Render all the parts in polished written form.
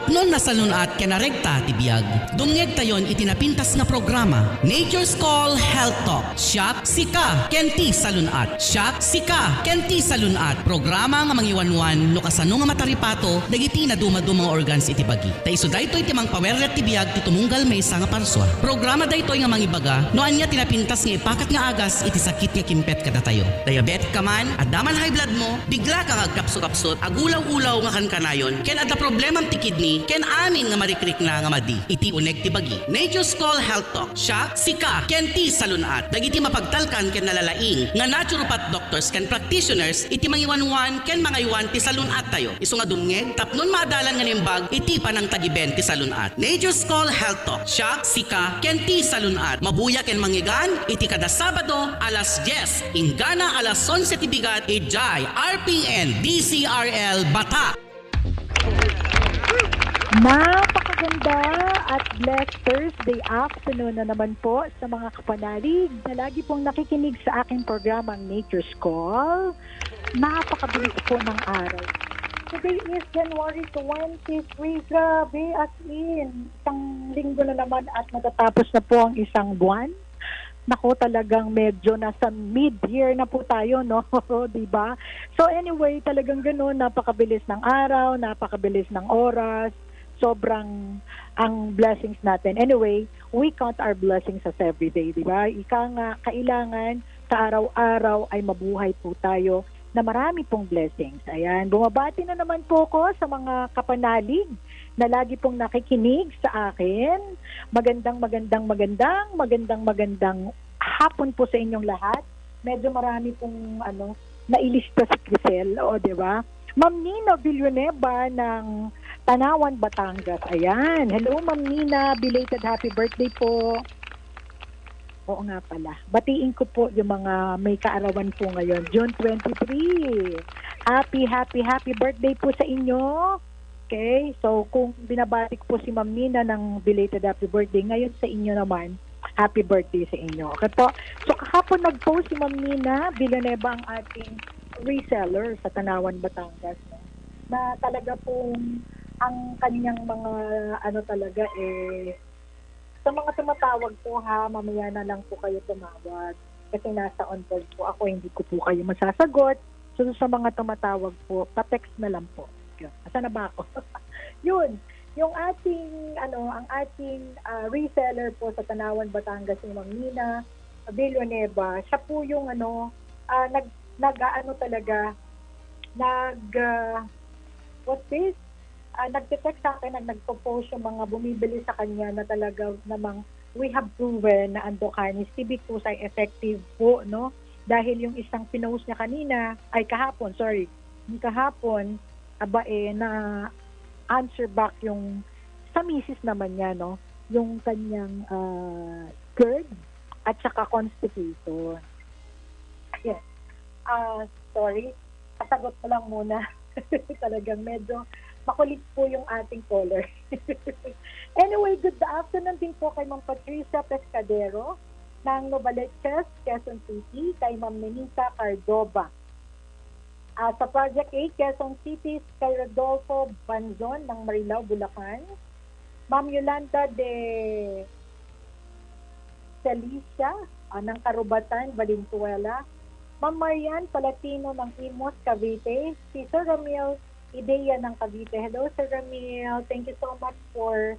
tapnon na salunat kanaregta tibiyag. Dumngeg tayon itinapintas nga programa. Nature's Call Health Talk. Siya, sika, kenti salunat. Siya, sika, kenti salunat. Programa nga mangiwanwan no kasano nga mataripato dagiti na dumadumang organs itibagi. Taiso dayto iti mang pawerret tibiyag ti tumunggal maysa nga parswa. Programa daytoy nga mangibaga no anya tinapintas nga ipakat nga agas iti sakit nga kimpet kada tayo. Diabetic ka man, adaman high blood mo, bigla ka agkapso-kapsot, agulaw-ulaw nga kanayon, ken adda problemam ti kidney, ken amin nga marikrik na nga madi. Iti unek ti bagi. Nature's Call Health Talk. Siya, sika, ken ti salunat. Dagiti mapagtalkan ken nalalaing nga naturopath doctors ken practitioners iti mangiwanwan ken mangaywan ti salunat tayo. Isu nga dumngeg tapnon maadalan nga nimbag iti panang tagiben ti salunat. Nature's Call Health Talk. Siya, sika, ken ti salunat. Mabuya ken mangigan iti kada Sabado alas 10, ingana alas 11 ti bigat ijay RPN DCRL Bata. Napakaganda at blessed Thursday afternoon na naman po sa mga kapanalig na lagi pong nakikinig sa aking programang Nature's Call. Napakabilis po ng araw. Today is January 23. Grabe, as in. Isang linggo na naman at matatapos na po ang isang buwan. Nako, talagang medyo nasa mid-year na po tayo, no? Diba? So anyway, talagang gano'n, napakabilis ng araw, napakabilis ng oras, sobrang ang blessings natin. Anyway, we count our blessings as everyday, diba? Ika nga, kailangan sa araw-araw ay mabuhay po tayo na marami pong blessings. Ayan, bumabati na naman po ko sa mga kapanalig na lagi pong nakikinig sa akin. Magandang hapon po sa inyong lahat. Medyo marami pong nailista si Crisel, o di ba? Ma'am Nina Villanueva ng Tanawan, Batangas. Ayan. Hello, Ma'am Nina. Belated happy birthday po. Oo nga pala. Batiin ko po yung mga may kaarawan po ngayon. June 23. Happy birthday po sa inyo. Okay, so kung binabati ko po si Ma'am Nina ng belated happy birthday, ngayon sa inyo naman, happy birthday sa inyo. Okay po? So kahapon nag-post si Ma'am Nina Villanueva, ang ating reseller sa Tanawan, Batangas, no? Na talaga pong ang kanyang mga talaga sa mga tumatawag po ha, mamaya na lang po kayo tumawag kasi nasa on hold po ako, hindi ko po kayo masasagot. So sa mga tumatawag po, pa-text na lang po. Asa na ba ako? Yun, yung ating ang ating reseller po sa Tanawan, Batangas, yung Ma'am Nina Villanueva, siya po yung nag-detect sa akin, nagpo-post yung mga bumibili sa kanya na talaga namang we have proven na ang Docanis TB2 ay effective po, no? Dahil yung isang pinost niya kahapon, na answer back yung sa misis naman niya, no? Yung kanyang GERD at saka constipation. Yes. Sorry. Kasagot ko lang muna. Talagang medyo makulit po yung ating caller. Anyway, good afternoon din po kay Ma'am Patricia Pescadero ng Novaliches, Quezon City, kay Ma'am Nenita Cardova. Sa Project 8, Quezon City, kay Rodolfo Banzon ng Marilao, Bulacan. Ma'am Yolanda de Celicia ng Carubatan, Valenzuela. Ma'am Marian Palatino ng Imos, Cavite. Si Sir Ramil Idea ng Cavite. Hello, Sir Ramil. Thank you so much for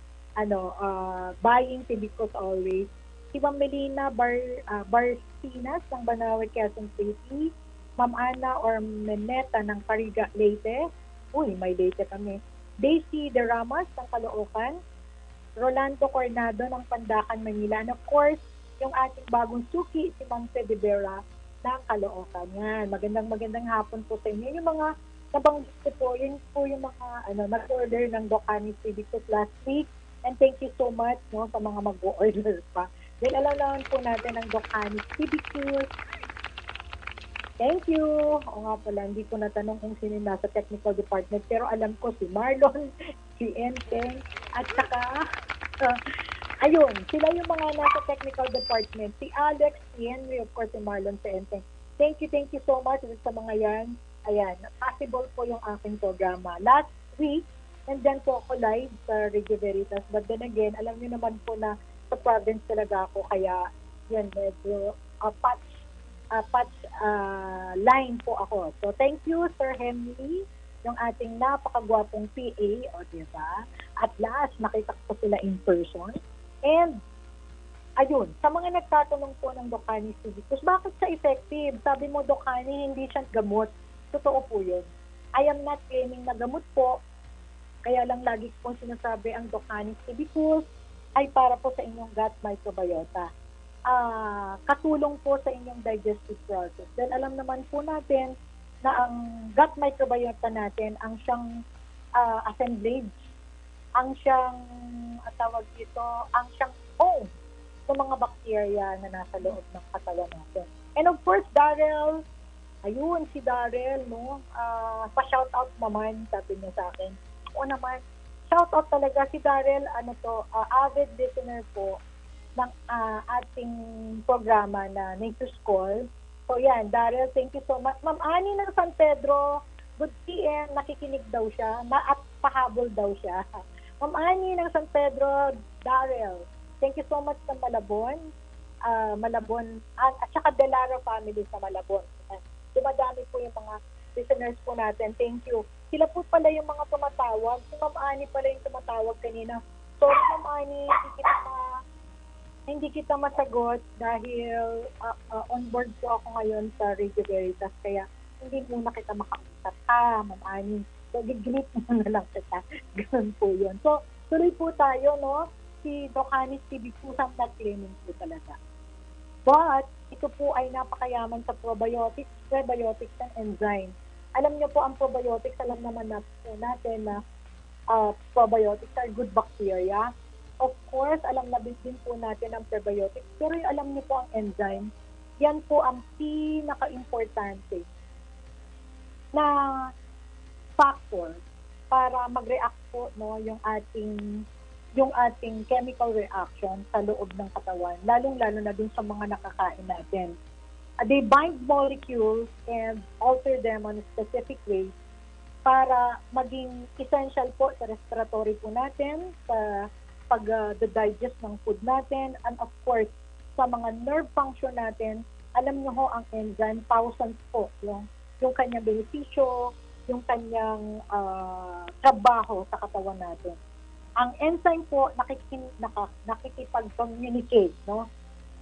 buying Tibicos always. Si Ma'am Melina Barcinas ng Banawe, Quezon City. Ma'am Ana or Meneta ng Pariga, Leyte. Uy, may Leyte kami. Daisy De Ramas ng Caloocan. Rolando Cornado ng Pandacan, Manila. And of course, yung ating bagong suki, si Ma'am Fedibera ng Caloocan. Yan. Magandang hapon po sa inyo. Yung mga nabanggit po, yun po yung mga nag-order ng Docanis TB2 last week. And thank you so much sa mga mag-order pa. Then alam po natin ang Docanis TB2. Thank you. O nga pala, hindi ko natanong kung sino nasa technical department, pero alam ko si Marlon, si Enteng, at saka, ayun, sila yung mga nasa technical department. Si Alex, si Henry, of course, si Marlon, si Enteng. Thank you so much sa mga yan. Ayan, possible po yung aking programa. Last week, And then po ako live sa Radio Veritas. But then again, alam niyo naman po na sa province talaga ako, kaya yan, medyo patch line po ako. So thank you, Sir Henry, yung ating napakagwapong PA, o diba? At last, nakita ko sila in person. And ayun, sa mga nagtatanong po ng Docani Civicus, bakit siya effective? Sabi mo, Docani, hindi siya gamot. Totoo po yun. I am not claiming na gamot po. Kaya lang lagi ko sinasabi, ang Docani Civicus ay para po sa inyong gut microbiota. Katulong po sa inyong digestive process. Dahil alam naman po natin na ang gut microbiota natin, ang siyang assemblage, ang siyang, tawag dito, ang siyang home sa mga bacteria na nasa loob ng katawan natin. And of course, Darrell, ayun, si Darrell, no? Pa-shoutout naman, sabi niya sa akin. O naman, shoutout talaga si Darrell, avid listener po ng ating programa na Nature's Call. So yan, Darrell, thank you so much. Ma'am Ani ng San Pedro, good PM, nakikinig daw siya, at pahabol daw siya. Ma'am Ani ng San Pedro, Darrell, thank you so much sa Malabon, at saka Delara family sa Malabon. Dumadami po yung mga listeners po natin. Thank you. Sila po pala yung mga tumatawag. Si Ma'am Ani pala yung tumatawag kanina. Sorry, Ma'am Ani, hindi kita masagot dahil on board po ako ngayon sa Radio Veritas. Kaya hindi muna kita makausap. Ma'am Ani. So, gigilip mo na lang kita. Ganun po yun. So, tuloy po tayo, no? Si Docani Civicus ang claiming po talaga. But, ito po ay napakayaman sa probiotics, prebiotics, and enzymes. Alam niyo po, ang probiotics, alam naman natin na probiotics are good bacteria. Of course, alam na din po natin ang prebiotics, pero yung alam niyo po ang enzyme, yan po ang pinaka-importante na factor para mag-react po, no, yung ating chemical reaction sa loob ng katawan, lalong-lalo na dun sa mga nakakain natin. They bind molecules and alter them on a specific way para maging essential po sa respiratory po natin, sa pag-digest ng food natin, and of course, sa mga nerve function natin. Alam niyo ho, ang enzyme, thousands po yung kanyang benepisyo, yung kanyang trabaho sa katawan natin. Ang enzyme po nakikipag-communicate, no,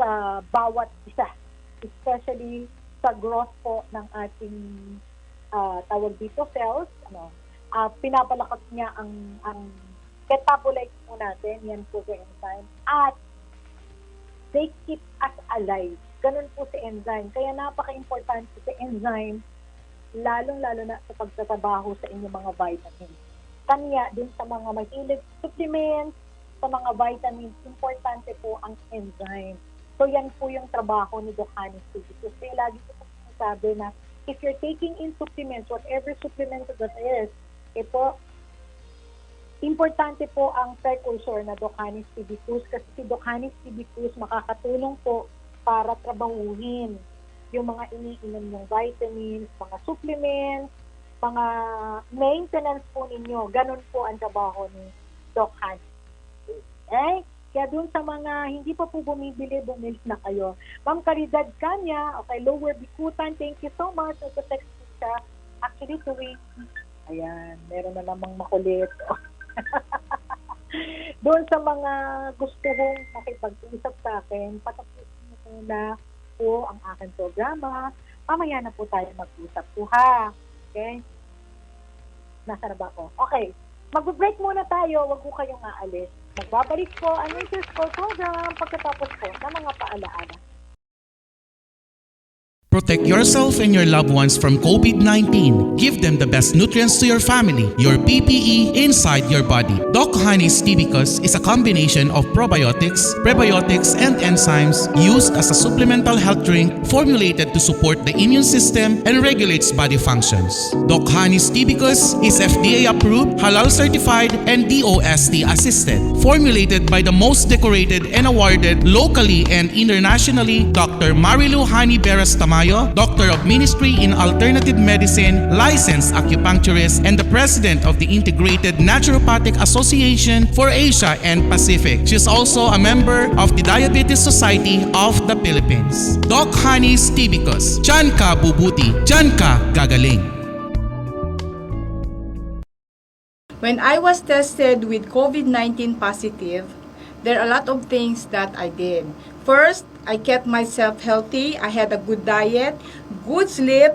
sa bawat isa, especially sa growth po ng ating tawag dito cells, pinapalakas niya ang metabolites po natin, yan po sa enzyme, at they keep us alive. Ganun po si enzyme. Kaya napaka-importante si enzyme, lalong-lalo na sa pagtatrabaho sa inyong mga vitamins. Kanya din sa mga mahilig supplements, sa mga vitamins, importante po ang enzyme. So yan po yung trabaho ni Docani Civicus. Kaya lagi ko po sabi na if you're taking in supplements, whatever supplement that is, ito, importante po ang precursor na Docani Civicus, kasi si Docani Civicus makakatulong po para trabahuhin yung mga iniinom ng vitamins, mga supplements, mga maintenance po ninyo. Ganun po ang trabaho ni Doc Hani. Okay? Kaya dun sa mga hindi pa po bumibili na kayo. Ma'am Caridad Kanya, okay, Lower Bikutan, thank you so much. Nagpa-text po siya. Actually, tuwing, ayan, meron na namang makulit. Doon sa mga gusto kong makipag-usap sa akin, patapusin mo muna po ang aking programa. Mamaya na po tayo mag-usap po, ha? Okay? Nasa na ba ako? Okay. Mag-break muna tayo. Huwag po kayong aalis. Magbabalik po ang Nature's Call program pagkatapos po ng mga paalaala. Protect yourself and your loved ones from COVID-19. Give them the best nutrients to your family, your PPE inside your body. Doc Honey's Civicus is a combination of probiotics, prebiotics, and enzymes used as a supplemental health drink formulated to support the immune system and regulates body functions. Doc Honey's Civicus is FDA approved, halal certified, and DOST assisted. Formulated by the most decorated and awarded locally and internationally, Dr. Marilu Hani Beras Tamay Tamayo, Doctor of Ministry in Alternative Medicine, licensed acupuncturist, and the president of the Integrated Naturopathic Association for Asia and Pacific. She is also a member of the Diabetes Society of the Philippines. Doc Hanis Tibicus, Diyan ka bubuti, diyan ka gagaling. When I was tested with COVID-19 positive, there are a lot of things that I did. First, I kept myself healthy. I had a good diet, good sleep,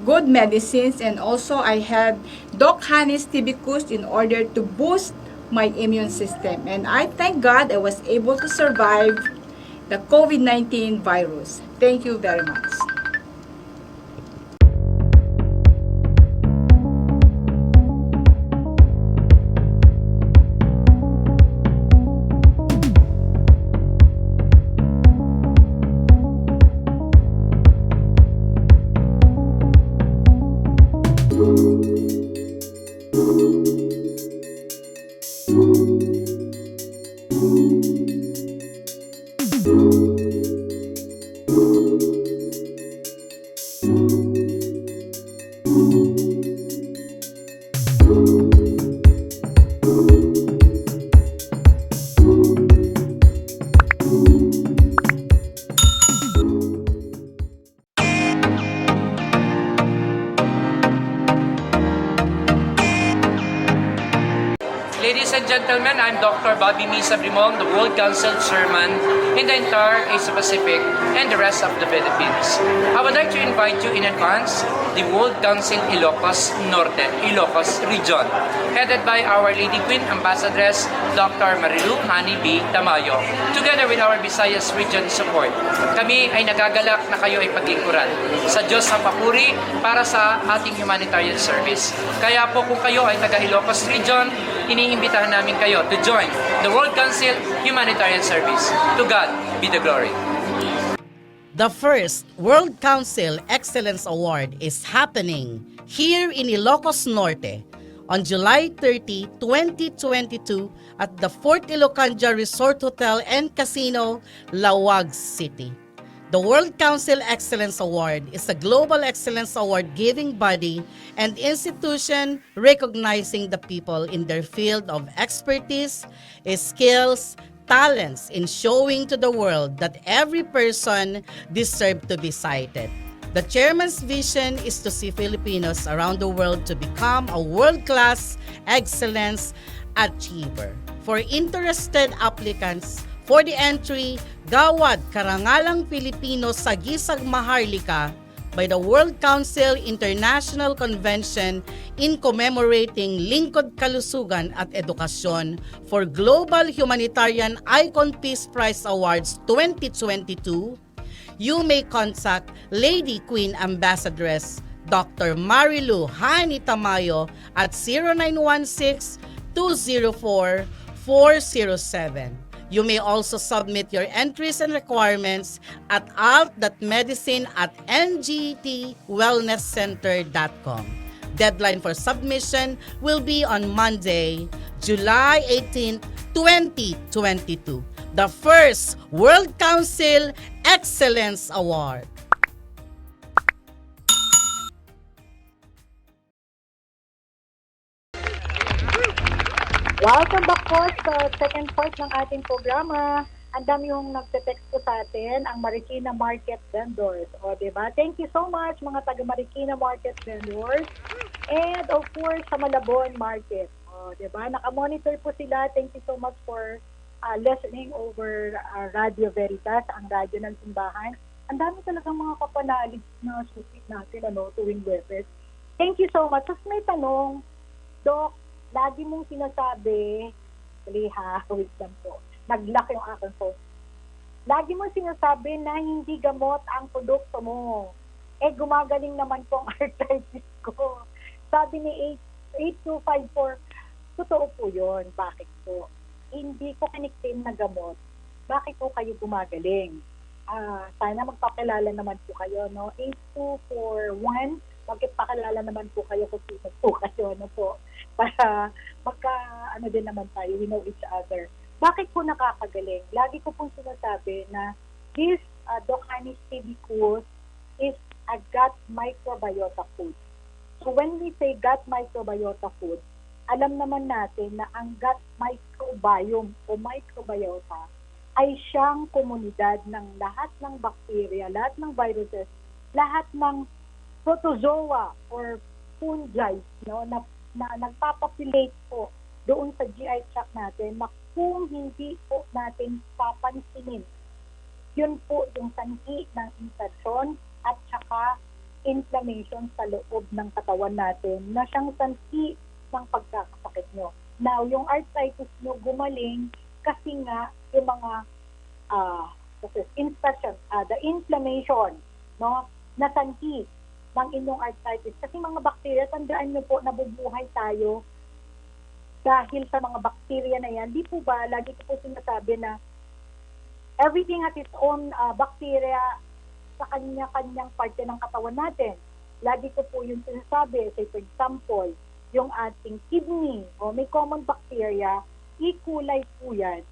good medicines, and also I had Doc Hanis Tibicus in order to boost my immune system. And I thank God I was able to survive the COVID-19 virus. Thank you very much. Ladies and gentlemen, I'm Dr. Bobby Misa Brimong, the World Council Chairman in the entire Asia Pacific and the rest of the Philippines. I would like to invite you in advance the World Council Ilocos Norte, Ilocos Region, headed by Our Lady Queen Ambassadress Dr. Marilu Hani B. Tamayo, together with our Visayas Region support. Kami ay nagagalak na kayo ay paglingkuran sa Diyos sa papuri para sa ating humanitarian service. Kaya po kung kayo ay taga Ilocos Region, iniimbitahan namin kayo to join the World Council Humanitarian Service. To God be the glory. The first World Council Excellence Award is happening here in Ilocos Norte on July 30, 2022 at the Fort Ilocanja Resort Hotel and Casino, Lawag City. The World Council Excellence Award is a global excellence award-giving body and institution recognizing the people in their field of expertise, skills, talents in showing to the world that every person deserves to be cited. The chairman's vision is to see Filipinos around the world to become a world-class excellence achiever. For interested applicants, for the entry, Gawad Karangalang Pilipino sa Gisag Maharlika by the World Council International Convention in commemorating Lingkod Kalusugan at Edukasyon for Global Humanitarian Icon Peace Prize Awards 2022, you may contact Lady Queen Ambassadress Dr. Marilu Hani Tamayo at 0916-204-407. You may also submit your entries and requirements at alt.medicine@ngtwellnesscenter.com. Deadline for submission will be on Monday, July 18, 2022. The first World Council Excellence Award. Welcome back po sa second part ng ating programa. Ang dami yung nagte-text po sa atin, ang Marikina Market Vendors. O, diba? Thank you so much, mga taga Marikina Market Vendors. And of course, sa Malabon Market. O, diba? Naka-monitor po sila. Thank you so much for listening over Radio Veritas, ang radyo ng simbahan. Ang dami talagang mga kapanalig na susit natin, tuwing Webes. Thank you so much. Tapos may tanong, Doc, lagi mong sinasabi, wait lang po, nag-lock yung aking phone. Lagi mong sinasabi na hindi gamot ang produkto mo. Gumagaling naman po ang arthritis ko. Sabi ni 8254, totoo po yun. Bakit po? Hindi ko kiniklaim na gamot. Bakit po kayo gumagaling? Sana magpakilala naman po kayo, 8241, magpakilala naman po kayo kung sino po kayo, po. Para din naman tayo, we know each other. Bakit po nakakagaling? Lagi ko pong sinasabi na this Doc Hanis Tibicus is a gut microbiota food. So when we say gut microbiota food, alam naman natin na ang gut microbiome o microbiota ay siyang komunidad ng lahat ng bacteria, lahat ng viruses, lahat ng protozoa or fungi, no, na nagpapopulate po doon sa GI tract natin, na kung hindi po natin papansinin, yun po yung sanhi ng infection at saka inflammation sa loob ng katawan natin na siyang sanhi ng pagkakasakit nyo. Now, yung arthritis nyo gumaling kasi nga yung mga infection, the inflammation, no, na sanhi ng inyong arthritis. Kasi mga bacteria, tandaan nyo po, nabubuhay tayo dahil sa mga bacteria na yan. Di po ba, lagi ko po sinasabi na everything has its own bacteria sa kanya-kanyang parte ng katawan natin. Lagi ko po yung sinasabi, say for example, yung ating kidney, o may common bacteria, E. coli po yan,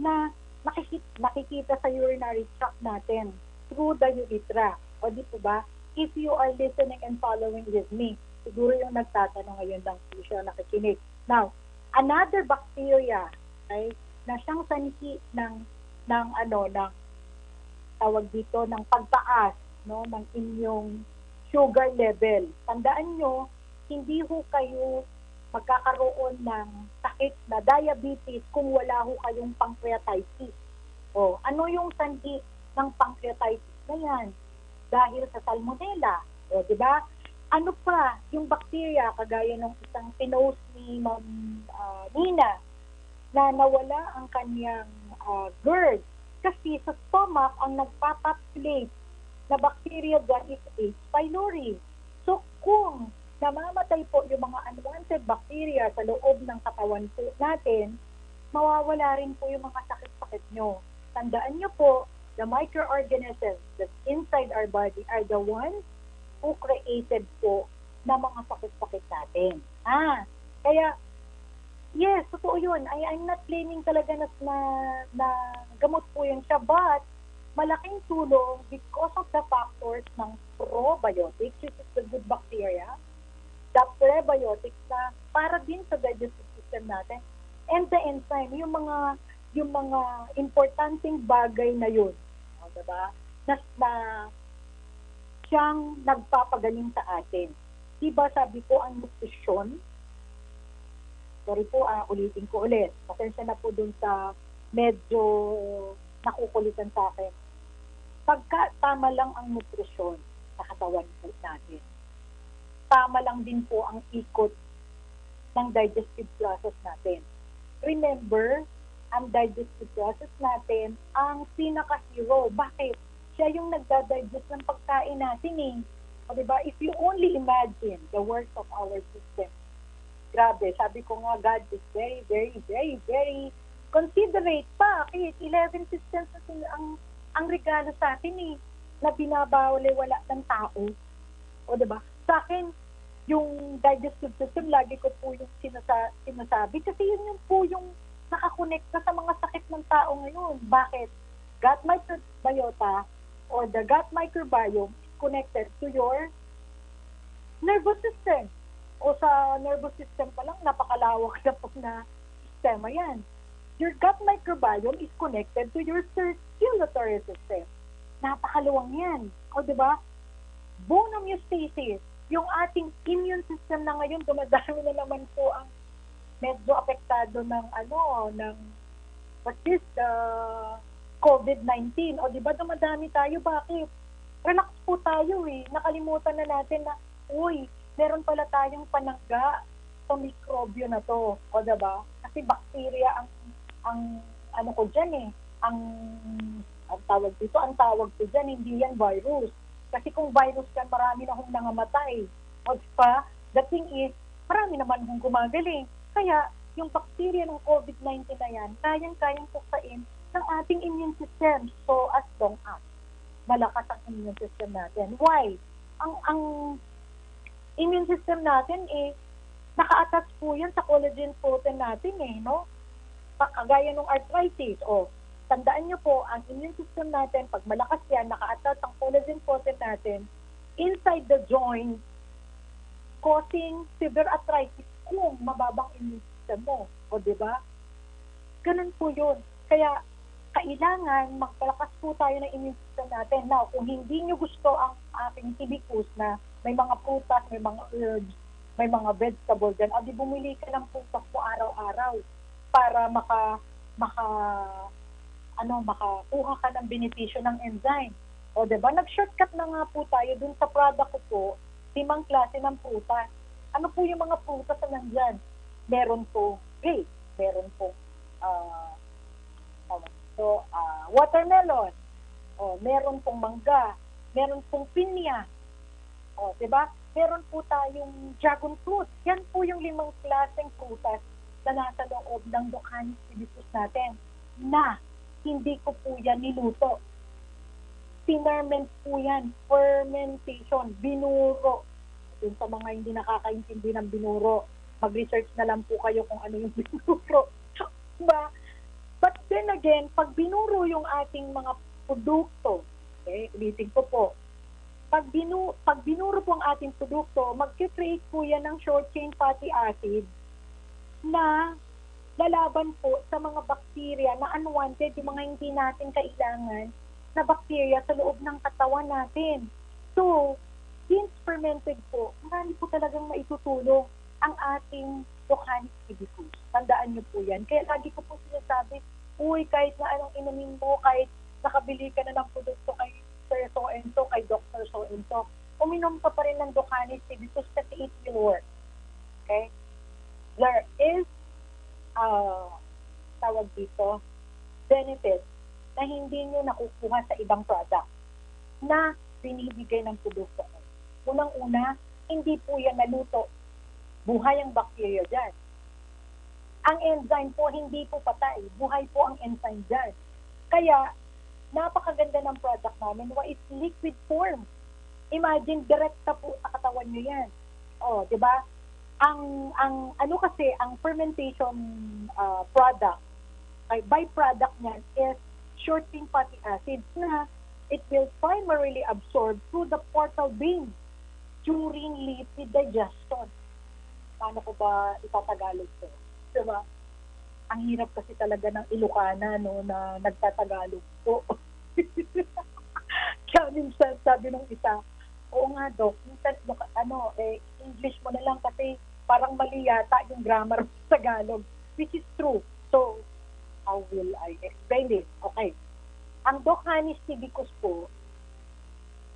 na nakikita sa urinary tract natin through the urethra. O di po ba? If you are listening and following with me, siguro yung nagtatanong ngayon lang po siya nakikinig. Now, another bacteria, okay, na siyang sanhi ng tawag dito, ng pagtaas, no, ng inyong sugar level. Tandaan nyo, hindi ho kayo magkakaroon ng sakit na diabetes kung wala ho kayong pancreatitis. O, ano yung sanhi ng pancreatitis na yan? Dahil sa salmonella. O, di ba? Ano pa yung bacteria, kagaya ng isang pinost ni Ma'am Nina, na nawala ang kanyang GERD kasi sa stomach ang nagpapopulate na bacteria dyan is H. pylori. So kung namamatay po yung mga unwanted bacteria sa loob ng katawan po natin, mawawala rin po yung mga sakit-sakit nyo. Tandaan nyo po, the microorganisms that's inside our body are the ones who created po na mga sakit-sakit natin. Kaya yes, totoo yun. I'm not claiming talaga na gamot po yun siya, but malaking tulong because of the factors ng probiotics, which is the good bacteria, the prebiotics na para din sa digestive system natin, and the enzyme, yung mga importanteng bagay na yun, diba? Na siyang nagpapagaling sa atin. Diba sabi ko, ang nutrisyon, sorry po, ulitin ko ulit. Pasensya na po dun sa medyo nakukulitan sa akin. Pagka tama lang ang nutrisyon sa katawan po natin, tama lang din po ang ikot ng digestive process natin. Remember, ang digestive process natin ang pinaka-hero. Bakit? Siya yung nagda-digest ng pagkain natin eh. O diba? If you only imagine the work of our system, grabe, sabi ko nga, God is very, very, very, very considerate. Bakit? 11 systems ang regalo sa atin eh, na binabawal-wala ng tao. O diba? Sa akin, yung digestive system, lagi ko po yung sinasabi. Kasi yun po yung nakakonekta sa mga sakit ng tao ngayon. Bakit? Gut microbiota or the gut microbiome is connected to your nervous system. O sa nervous system pa lang, napakalawak na po na sistema yan. Your gut microbiome is connected to your circulatory system. Napakaluwang yan. O diba? Bone homeostasis, yung ating immune system na ngayon, dumadami na naman po ang medyo apektado ng what is the COVID-19. O diba dumadami tayo? Bakit? Relax po tayo eh. Nakalimutan na natin na, meron pala tayong panangga sa mikrobyo na to. O diba? Kasi bacteria ang tawag ko dyan, hindi yan virus. Kasi kung virus yan, marami na hong nangamatay. O diba? The thing is, marami naman hong gumagaling. Kaya, yung bacteria ng COVID-19 na yan, kayang-kayang puksain ng ating immune system. So, as long as malakas ang immune system natin. Why? Ang immune system natin naka-attach po yan sa collagen protein natin no? Kagaya ng arthritis. Tandaan nyo po, ang immune system natin, pag malakas yan, naka-attach ang collagen protein natin inside the joint, causing severe arthritis kung mababang immune system mo. O, di ba? Ganun po yun. Kaya, kailangan magpalakas po tayo ng immune system natin. Now, kung hindi nyo gusto ang aking hibiscus na may mga prutas, may mga herbs, may mga vegetables dyan, di bumili ka ng prutas po araw-araw para makakuha ka ng benepisyo ng enzyme. O, diba? Nag-shortcut na nga po tayo dun sa product ko po, 5 klase ng prutas. Ano po yung mga prutas na nandyan? Meron po grape, meron po watermelon, meron pong mangga, meron pong pinya, diba? Meron po tayong dragon fruit. Yan po yung 5 klaseng prutas na nasa loob ng Ducanis hibiscus natin na hindi ko po yan niluto. Pinerment po yan. Fermentation. Binuro. Dun sa mga hindi nakakaintindi ng binuro, mag-research na lang po kayo kung ano yung binuro. Diba? But then again, pag binuro yung ating mga produkto, okay, ulitin ko po, pag binuro po ang ating produkto, mag-create po yan ng short-chain fatty acid na lalaban po sa mga bakterya na unwanted, yung mga hindi natin kailangan na bakterya sa loob ng katawan natin. So, since fermented po, marami po talagang maitutulong ang ating Ducanis hibiscus. Tandaan niyo po yan. Kaya lagi ko po sinasabi, kahit na anong inumin mo, kahit nakabili ka na ng produkto kay Sir so-and-so, kay Dr. so-and-so, uminom ka pa rin ng Ducanis hibiscus kasi it will work. Okay? There is tawag dito, benefit na hindi nyo nakukuha sa ibang product na binibigay ng produkto. Unang-una, hindi po yan naluto. Buhay ang bakterya dyan. Ang enzyme po, hindi po patay. Buhay po ang enzyme dyan. Kaya, napakaganda ng product namin. It's liquid form. Imagine, direkta po sa katawan nyo yan. O, di ba? Ang fermentation product, byproduct niyan is short-chain fatty acids na it will primarily absorb through the portal vein during lipid digestion. Paano ko ba itatagalog ito? Diba? Ang hirap kasi talaga ng Ilocana, no, na nagtatagalog po. Kaya minsan sabi nung isa, oo nga, Doc, minsan, English mo na lang kasi parang mali yata yung grammar sa Tagalog, which is true. So, how will I explain it? Okay. Ang Ducanis hibiscus po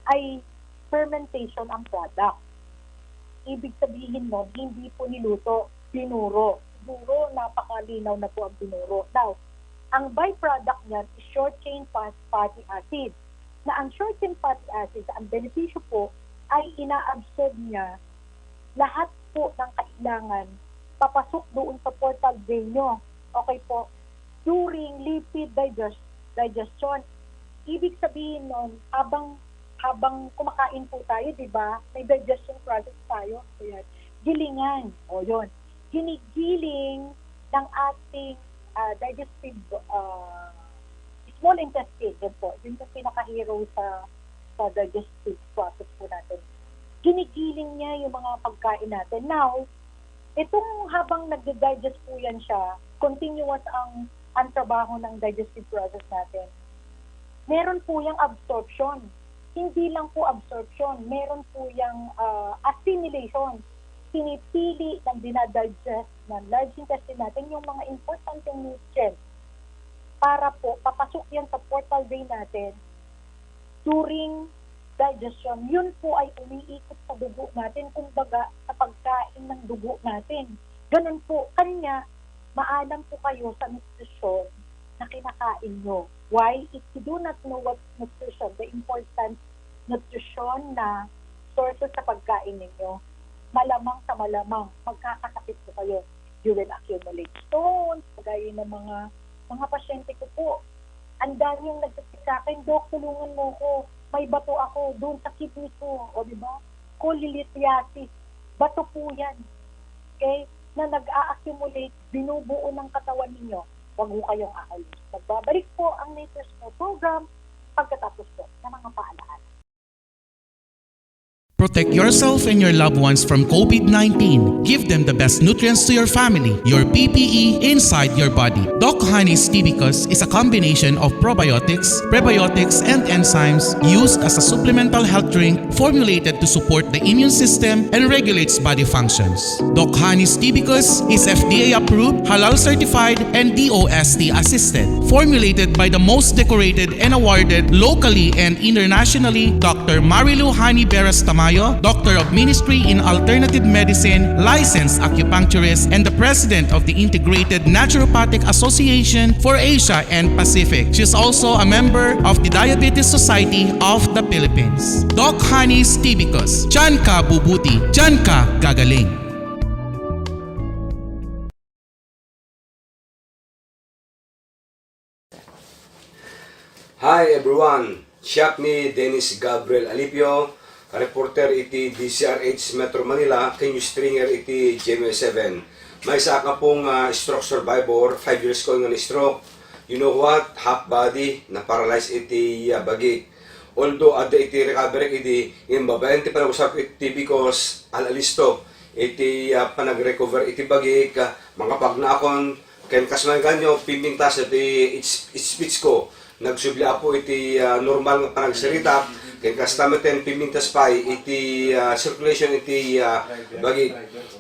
ay fermentation ang product. Ibig sabihin nun, hindi po niluto, binuro. Siguro, napakalinaw na po ang binuro. Now, ang byproduct niyan is short-chain fatty acid. Na ang short-chain fatty acid, ang benepisyo po, ay ina-absorb niya lahat po ng kailangan papasok doon sa portal vein nyo. Okay po? During lipid digestion. Ibig sabihin nun, habang kumakain po tayo, di ba? May digestion process tayo. Ayan. Gilingan. O yun. Ginigiling ng ating digestive small intestine. Yun po. Yun yung pinaka-hero sa digestive process po natin. Ginigiling niya yung mga pagkain natin. Now, itong habang nagdi-digest po yan siya, continuous ang trabaho ng digestive process natin. Meron po yung absorption. Hindi lang po absorption, meron po yung assimilation. Pinipili ng dinadigest ng large intestine natin yung mga important nutrients para po papasok yan sa portal vein natin during digestion. Yun po ay umiikot sa dugo natin, kumbaga sa pagkain ng dugo natin. Ganun po, kanya maalam po kayo sa nutrition na kinakain nyo. Why? If you do not know what nutrition, the important nutrition na sources sa pagkain ninyo, malamang sa malamang, magkakasakit po kayo. You will accumulate stones, kagaya ng mga pasyente ko po. Ang dami yung nagsasabi sa akin, Dok, tulungan mo ko. May bato ako doon sa kidney ko. O diba? Cholelithiasis. Bato po yan. Okay? Na nag-a-accumulate, binubuo ng katawan ninyo. Huwag mo kayong aalis. Magbabalik po ang Nature's More program pagkatapos po ng mga paalaala. Protect yourself and your loved ones from COVID-19. Give them the best nutrients to your family, your PPE inside your body. Doc Honey's Tibicus is a combination of probiotics, prebiotics, and enzymes used as a supplemental health drink formulated to support the immune system and regulates body functions. Doc Honey's Tibicus is FDA approved, halal certified, and DOST assisted. Formulated by the most decorated and awarded locally and internationally, Dr. Marilu Hani Beras Tamayo, Doctor of Ministry in Alternative Medicine, licensed acupuncturist, and the President of the Integrated Naturopathic Association for Asia and Pacific. She is also a member of the Diabetes Society of the Philippines. Doc Honey's Tibicus. Diyan ka bubuti, diyan ka gagaling. Hi everyone, siya ni Dennis Gabriel Alipio, reporter iti DCRH Metro Manila, news stringer iti GMA7. May isa ka pong stroke survivor, 5 years ko nga stroke. You know what? Half body, na paralyzed iti bagi. Although ada iti recovery iti imbabayan ti panag-usap iti because alalisto iti panag-recover iti bagi mga pagnakon ken kasman ganyo pimpintas iti speech ko. Nagsubli po iti normal nga panagsalita kaya kastameten pimintas pa iti circulation iti bagi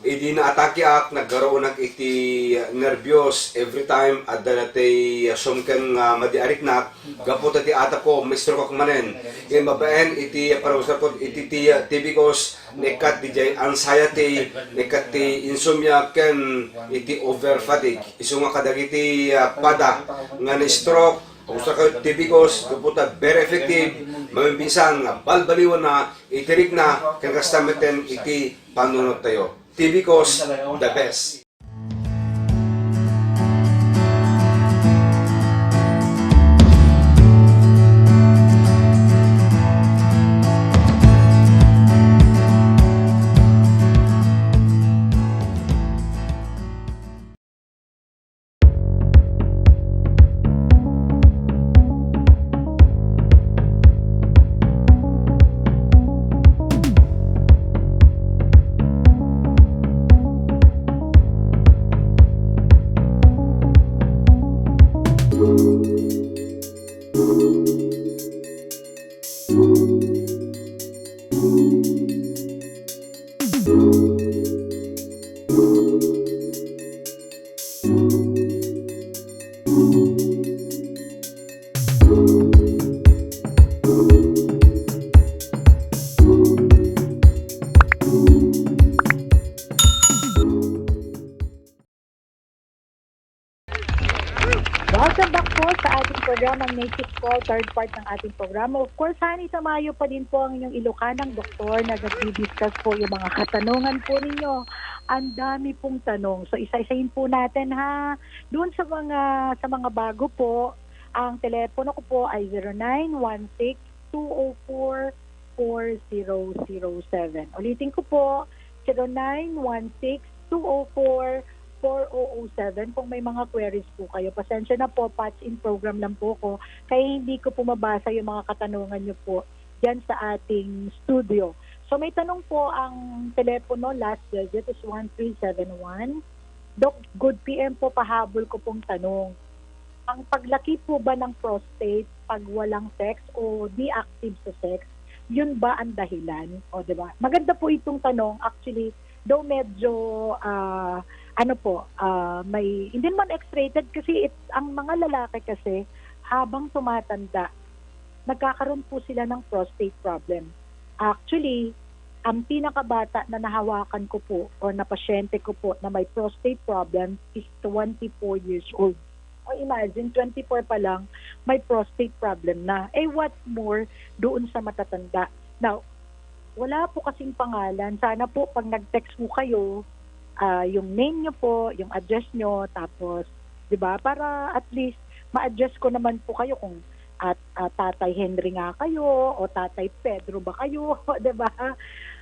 idi na atake ak nagkaroon ng iti nervyos every time at danatay sumken madiarik na gapot iti ata ko may stroke manen kaya mabaen iti parusar ko iti tibikos nekat di anxiety nekat ti insomnia ken iti over fatigue isu nga kadagiti pada nga ni stroke usa ka tibikos kaputa very effective mamimpisan nga balbaliwan na itirik na kaya kastameten iti panunod tayo tibikos the best. Welcome back po sa ating programang Native Call, third part ng ating programa. Of course, Hani, sa Mayo pa din po ang inyong Ilocanang doktor na nag-discuss po yung mga katanungan po ninyo. Ang dami pong tanong. So isa-isahin po natin ha. Doon sa mga bago po, ang telepono ko po ay 0916-204-4007. Ulitin ko po, 0916-204-4007. Kung may mga queries po kayo, pasensya na po, patch in program lang po ko, kaya hindi ko po mabasa yung mga katanungan nyo po dyan sa ating studio. So may tanong po ang telepono, last digit is 1371. Doc, good PM po, pahabol ko pong tanong. Ang paglaki po ba ng prostate pag walang sex o di active sa sex, yun ba ang dahilan? O diba? Maganda po itong tanong. Actually, though medyo may hindi naman X-rated kasi ang mga lalaki kasi habang tumatanda nagkakaroon po sila ng prostate problem. Actually, ang pinakabata na nahawakan ko po o na pasyente ko po na may prostate problem is 24 years old. O imagine, 24 pa lang may prostate problem na. Eh what more doon sa matatanda? Now, wala po kasing pangalan. Sana po pag nag-text mo kayo, yung name nyo po, yung address nyo, tapos, di ba, para at least ma-address ko naman po kayo kung Tatay Henry nga kayo o Tatay Pedro ba kayo, di ba?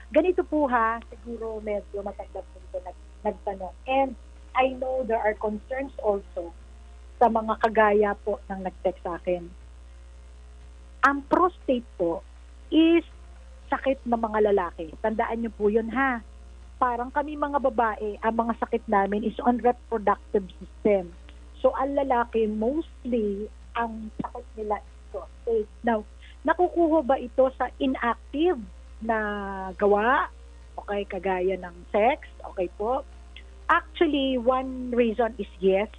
Ganito po ha, siguro medyo matagdag po nagtanong. And I know there are concerns also sa mga kagaya po ng nag-text sa akin. Ang prostate po is sakit ng mga lalaki. Tandaan niyo po yun ha. Parang kami mga babae, ang mga sakit namin is on reproductive system. So ang lalaki, mostly, ang sakit nila is prostate. Now, nakukuha ba ito sa inactive na gawa? Okay, kagaya ng sex? Okay po. Actually, one reason is yes.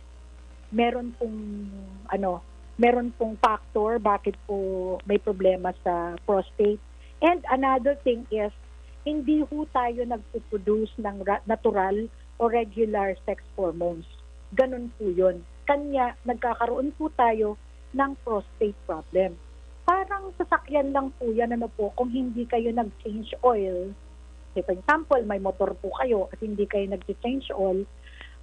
Meron pong factor bakit po may problema sa prostate. And another thing is, hindi ho tayo nagpo-produce ng natural o regular sex hormones. Ganun po yun. Kanya, nagkakaroon po tayo ng prostate problem. Parang sasakyan lang po yan, kung hindi kayo nag-change oil. For example, may motor po kayo at hindi kayo nag-change oil,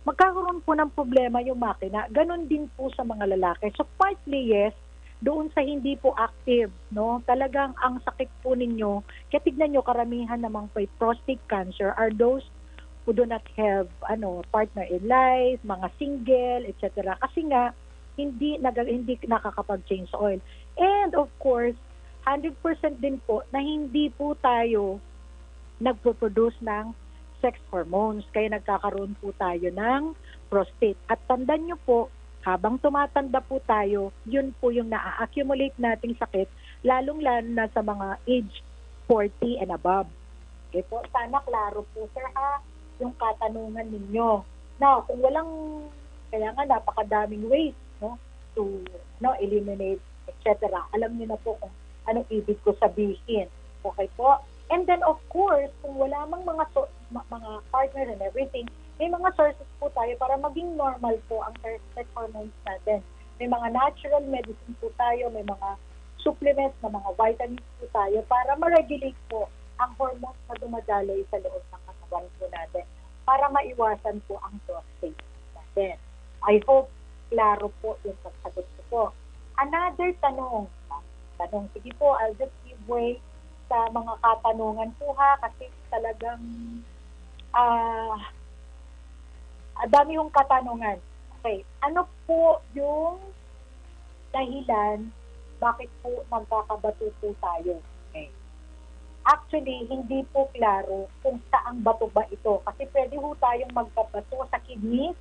magkakaroon po ng problema yung makina. Ganon din po sa mga lalaki. So partly yes, doon sa hindi po active, no? Talagang ang sakit po ninyo, kaya tignan nyo, karamihan namang may prostate cancer are those who do not have partner in life, mga single, etc. Kasi nga hindi nakakapag-change oil. And of course, 100% din po na hindi po tayo nagpo-produce ng sex hormones, kaya nagkakaroon po tayo ng prostate. At tandaan nyo po, habang tumatanda po tayo, yun po yung na-accumulate nating sakit, lalong-lalo na sa mga age 40 and above. Okay po, sana klaro po sir ha, yung katanungan ninyo. Now, kung kaya nga napakadaming ways to eliminate, etc. Alam niyo na po kung anong ibig ko sabihin. Okay po? And then of course, kung wala mang mga partner and everything, may mga sources po tayo para maging normal po ang sex hormones natin. May mga natural medicine po tayo, may mga supplements na mga vitamins po tayo para ma-regulate po ang hormones na dumadaloy sa loob ng katawan po natin para maiwasan po ang prostate natin. I hope klaro po yung pagsagot ko po. Another tanong, sige po, I'll just give way sa mga katanungan po ha, kasi talagang dami yung katanungan. Okay, ano po yung dahilan bakit po nagkakabato po tayo? Okay. Actually, hindi po klaro kung saang bato ba ito. Kasi pwede po tayong magkabato sa kidneys,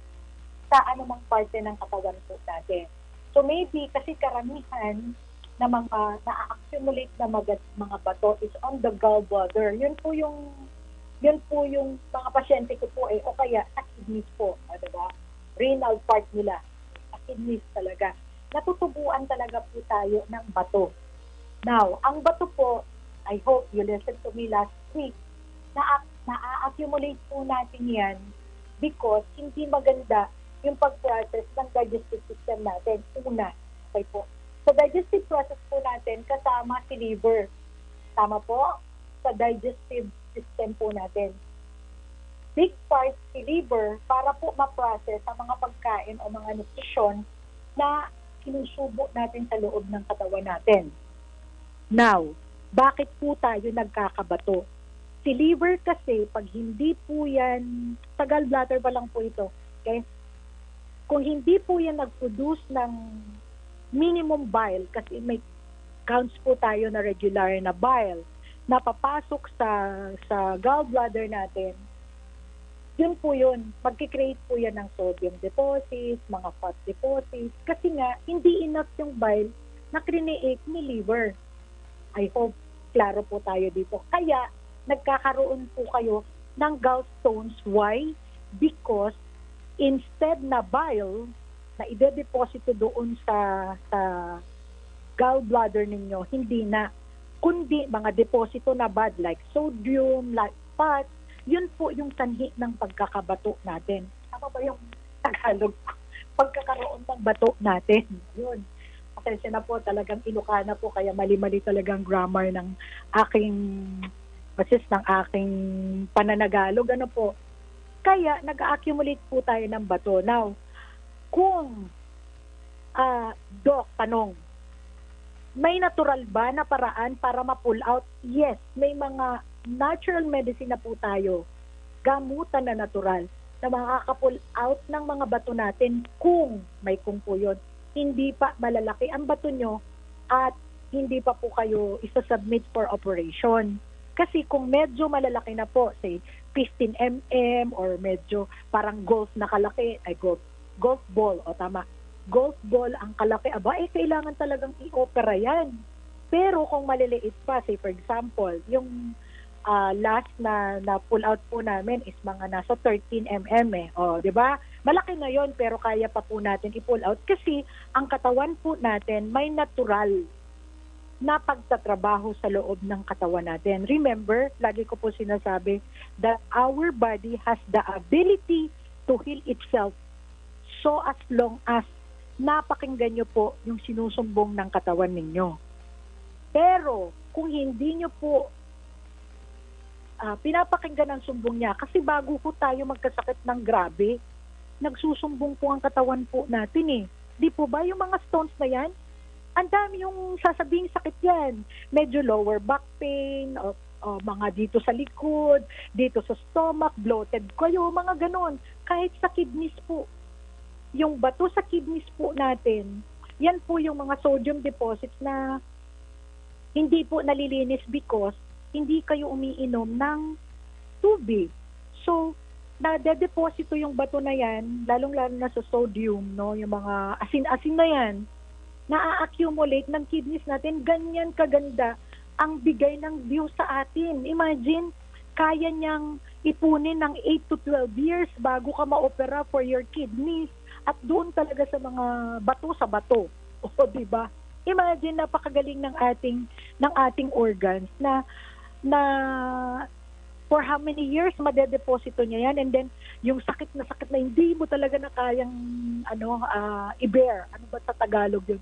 sa anumang parte ng katawan po natin. So maybe kasi karamihan na mga na-accumulate na mga bato is on the gallbladder. Yun po yung mga pasyente ko po o kaya sa kidneys po, diba? Renal part nila, sa kidneys talaga. Natutubuan talaga po tayo ng bato. Now, ang bato po, I hope you listened to me last week, na-accumulate po natin yan because hindi maganda yung pag-process ng digestive system natin. Una, okay po. Sa digestive process po natin, kasama si liver. Tama po? Sa digestive system po natin. Big part si liver para po ma-process ang mga pagkain o mga nutrition na sinusubo natin sa loob ng katawan natin. Now, bakit po tayo nagkakabato? Si liver kasi, pag hindi po yan, sa gallbladder pa lang po ito, okay? Kung hindi po yan nag-produce ng minimum bile, kasi may counts po tayo na regular na bile, na papasok sa gallbladder natin, yun po yun. Magkikreate po yan ng sodium deposits, mga fat deposits, kasi nga, hindi enough yung bile na create ni liver. I hope klaro po tayo dito. Kaya, nagkakaroon po kayo ng gallstones. Why? Because instead na bile na ide-deposito doon sa gallbladder ninyo, hindi na, kundi mga deposito na bad like sodium, like fat, yun po yung sanhi ng pagkakabato natin. Ano ba yung Tagalog? Pagkakaroon ng bato natin. Yun. Pasensya na po, talagang Ilocana po, kaya mali-mali talagang grammar ng aking pananagalog. Ano po? Kaya nag-accumulate po tayo ng bato. Now, kung Doc, tanong, may natural ba na paraan para ma-pull out? Yes, may mga natural medicine na po tayo, gamutan na natural, na makaka-pull out ng mga bato natin kung po yun. Hindi pa malalaki ang bato nyo at hindi pa po kayo isa-submit for operation. Kasi kung medyo malalaki na po, say 15 mm or medyo parang golf na kalaki, ay golf ball, o tama, golf ball ang kalaki, kailangan talagang i-opera yan. Pero kung maliliit pa, say for example, yung last na pull out po namin is mga nasa 13 mm di ba? Malaki na yon, pero kaya pa po natin i-pull out kasi ang katawan po natin may natural na pagtatrabaho sa loob ng katawan natin. Remember, lagi ko po sinasabi that our body has the ability to heal itself so as long as napakinggan nyo po yung sinusumbong ng katawan ninyo. Pero kung hindi nyo po pinapakinggan ang sumbong niya, kasi bago po tayo magkasakit ng grabe, nagsusumbong po ang katawan po natin eh. Di po ba yung mga stones na yan? Ang dami yung sasabing sakit yan. Medyo lower back pain, o mga dito sa likod, dito sa stomach, bloated kayo, mga ganon. Kahit sa kidneys po. Yung bato sa kidneys po natin, yan po yung mga sodium deposits na hindi po nalilinis because hindi kayo umiinom ng tubig. So, nade-deposito yung bato na yan, lalong-lalo na sa sodium, no? Yung mga asin-asin na yan, na-accumulate ng kidneys natin. Ganyan kaganda ang bigay ng Diyos sa atin. Imagine, kaya niyang ipunin ng 8 to 12 years bago ka ma-opera for your kidneys. At doon talaga sa mga bato sa bato. O, diba? Imagine, napakagaling ng ating organs na for how many years madedeposito niya yan, and then yung sakit na hindi mo talaga na kayang i-bear. Ano ba sa Tagalog yun?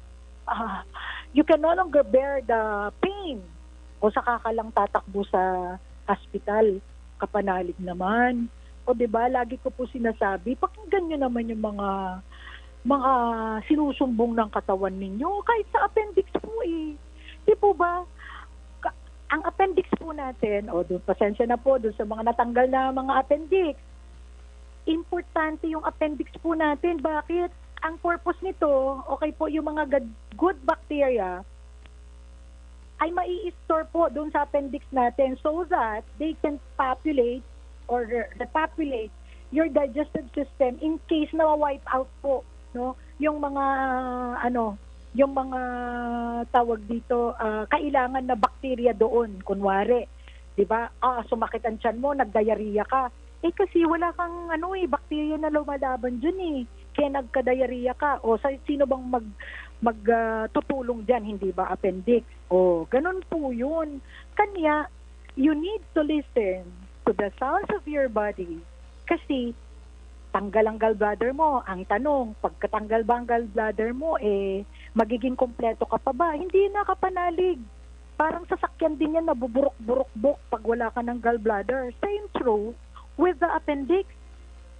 You can no longer bear the pain. O saka ka lang tatakbo sa hospital, kapanalig naman. O diba, lagi ko po sinasabi, pakinggan nyo naman yung mga sinusumbong ng katawan ninyo, kahit sa appendix po eh. Di po ba? Ang appendix po natin, doon, pasensya na po, doon sa mga natanggal na mga appendix, importante yung appendix po natin. Bakit? Ang purpose nito, okay po, yung mga good bacteria ay mai-store po doon sa appendix natin so that they can populate or repopulate your digestive system in case na wipe out po, no? Yung mga yung mga tawag dito, kailangan na bakterya doon, kunwari, 'di ba? Sumakit ang tiyan mo, nagdiarrhea ka. Kasi wala kang bakterya na lumalaban diyan eh. Kaya nagka-diarrhea ka. Sino bang tutulong diyan, hindi ba appendix? Ganun po 'yun. Kanya you need to listen to the sounds of your body kasi tanggal ang gallbladder mo. Ang tanong, pagkatanggal ba ang gallbladder mo, magiging kompleto ka pa ba? Hindi na kapanalig. Parang sasakyan din yan, nabuburok-burok-buk pag wala ka ng gallbladder. Same true with the appendix.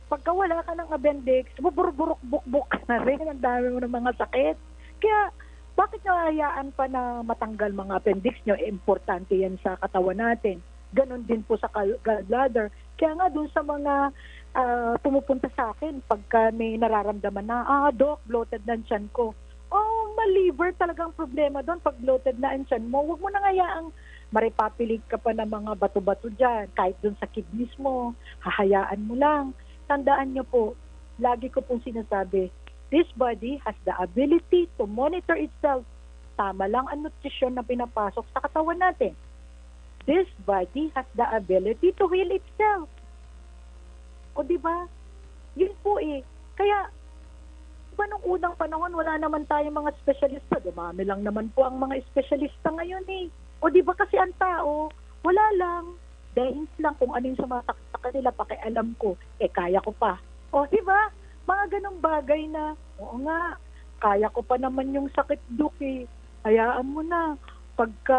Pagka wala ka ng appendix, buburok-burok-buk-buk ka na rin. Ang dami mo ng mga sakit. Kaya, bakit nyo hayaan pa na matanggal mga appendix nyo? Importante yan sa katawan natin. Ganon din po sa gallbladder. Kaya nga dun sa mga pumupunta sa akin pagka may nararamdaman na, Doc, bloated na ang tiyan ko. Liver talagang problema doon pag bloated na ang tiyan mo. Huwag mo nang hayaang maripapilig ka pa ng mga bato-bato dyan. Kahit doon sa kidneys mo, hahayaan mo lang. Tandaan nyo po, lagi ko pong sinasabi, this body has the ability to monitor itself. Tama lang ang nutrisyon na pinapasok sa katawan natin. This body has the ability to heal itself. O diba? Yun po eh. Kaya, diba nung unang panahon, wala naman tayong mga espesyalista. Dumami lang naman po ang mga espesyalista ngayon eh. O diba kasi ang tao, wala lang. Dahil lang kung ano yung sumasakit sa kanila, pakialam ko, kaya ko pa. O diba? Mga ganong bagay na, oo nga, kaya ko pa naman yung sakit, Duk eh. Hayaan mo na. Pagka,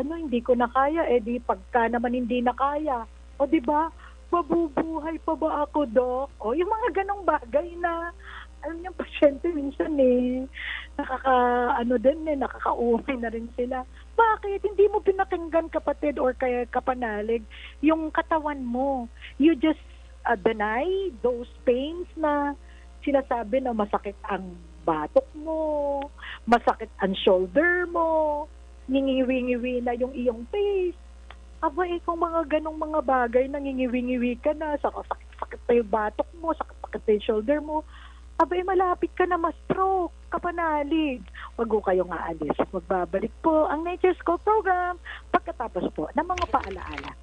hindi ko na kaya, di pagka naman hindi na kaya. O diba? Mabubuhay pa ba ako, Doc? Yung mga ganong bagay na, yung pasyente minsan nakaka-uwi na rin sila. Bakit? Hindi mo pinakinggan, kapatid, or kaya kapanalig, yung katawan mo. You just deny those pains na sinasabi na masakit ang batok mo, masakit ang shoulder mo, ningiwi-ngiwi na yung iyong face. Aba, kung mga ganong mga bagay, nangingiwi-ngiwi ka na, sakit-sakit pa yung batok mo, sakit-sakit pa yung shoulder mo, aba, malapit ka na ma-stroke, kapanalig. Huwag ko kayong aalis. Magbabalik po ang Nature's Call program pagkatapos po ng mga paalaala.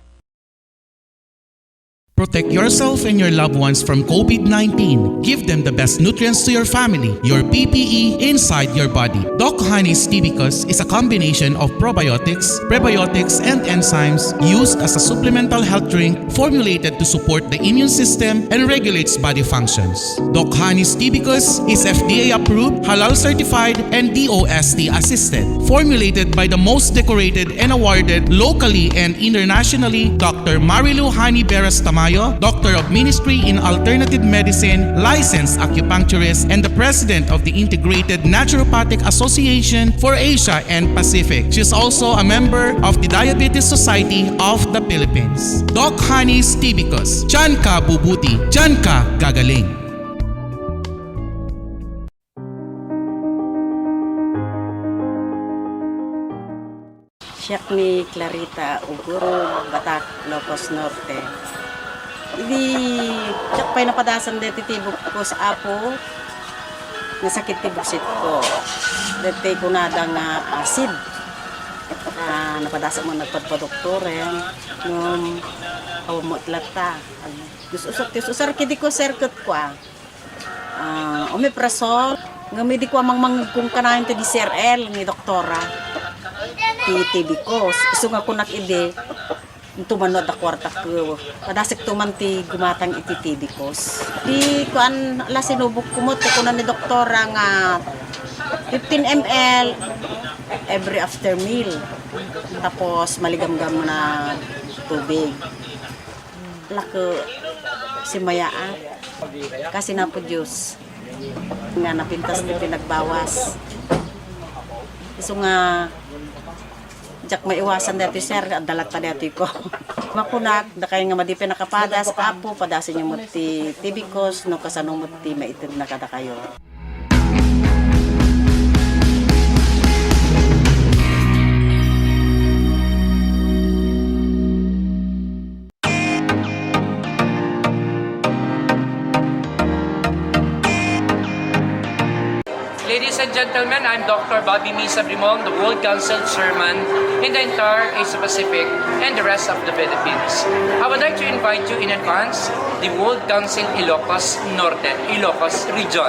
Protect yourself and your loved ones from COVID-19. Give them the best nutrients to your family, your PPE inside your body. Doc Honey's Tibicus is a combination of probiotics, prebiotics, and enzymes used as a supplemental health drink formulated to support the immune system and regulates body functions. Doc Honey's Tibicus is FDA approved, halal certified, and DOST assisted. Formulated by the most decorated and awarded locally and internationally, Dr. Marilu Hani Beras Tamayo, Doctor of Ministry in Alternative Medicine, licensed acupuncturist, and the President of the Integrated Naturopathic Association for Asia and Pacific. She is also a member of the Diabetes Society of the Philippines. Doc Honey's Tibicus. Diyan ka bubuti, diyan ka gagaling. Siyak ni Clarita Uguro, Batak, Ilocos Norte. Hindi, siyak pa'y napadasan deti tibok ko sa apo, nasakit tiboksit ko. Deti ko na nga acid. Napadasan mo nagpadpadoktore, nung awamot lata. Usar kidi ko serkot ko. Omeprazole, ngamidi ko amang kung kanahin ti DCRL ni doktora. TB ko. Iso nga ko nakide, tumanod na kwarta ko. Padasik tuman ti gumatang iti TB ko. Di ko ala sinubok kumot ko na ni doktora nga 15 ml every after meal. Tapos maligam-gam na tubig. Lako si Mayaan. Kasi na po Diyos. Nga napintas ni pinagbawas. Iso nga jak maiwasan dati sir, dalat pa dati ko. Makunak, da kayo nga madipin nakapadas, apo, padasin yung muti tibikos, no kasanong muti maitin na kada kayo. Ladies and gentlemen, I'm Dr. Bobby Misa Brimong, the World Council Chairman in the entire Asia Pacific and the rest of the Philippines. I would like to invite you in advance the World Council Ilocos Norte, Ilocos Region,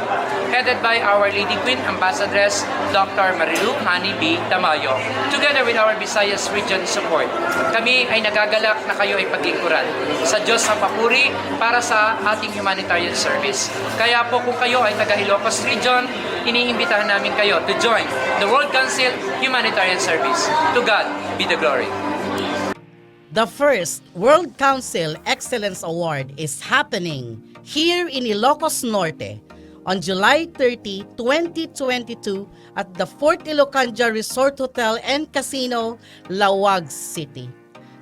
headed by Our Lady Queen Ambassadress Dr. Marilu Hani B. Tamayo, together with our Visayas Region support. Kami ay nagagalak na kayo ay paglingkuran sa Diyos sa papuri para sa ating humanitarian service. Kaya po kung kayo ay taga Ilocos Region, iniimbitahan namin kayo to join the World Council Humanitarian Service. To God be the glory. The first World Council Excellence Award is happening here in Ilocos Norte on July 30, 2022 at the Fort Ilocanja Resort Hotel and Casino, Lawag City.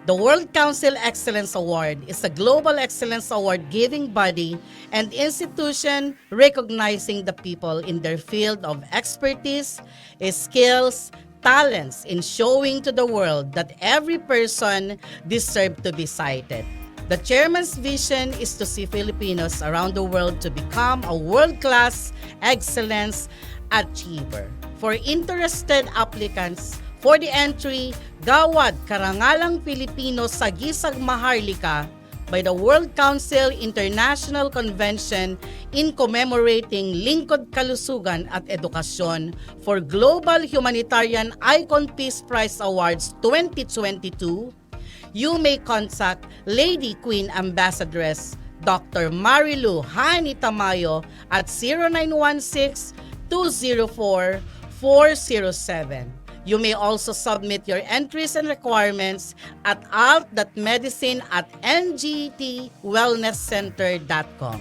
The World Council Excellence Award is a global excellence award-giving body and institution recognizing the people in their field of expertise, skills, talents in showing to the world that every person deserves to be cited. The chairman's vision is to see Filipinos around the world to become a world-class excellence achiever. For interested applicants, for the entry, Gawad Karangalang Pilipino sa Gisag Maharlika by the World Council International Convention in commemorating Lingkod Kalusugan at Edukasyon for Global Humanitarian Icon Peace Prize Awards 2022, you may contact Lady Queen Ambassadress Dr. Marilu Hani Tamayo at 0916-204-407. You may also submit your entries and requirements at alt.medicine@ngtwellnesscenter.com.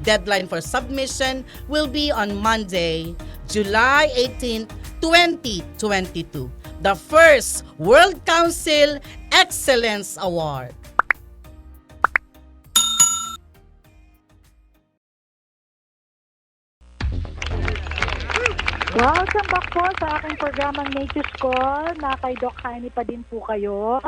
Deadline for submission will be on Monday, July 18, 2022. The first World Council Excellence Award. Welcome back po sa aking programang Nature's Call. Na kay Doc Hani pa din po kayo.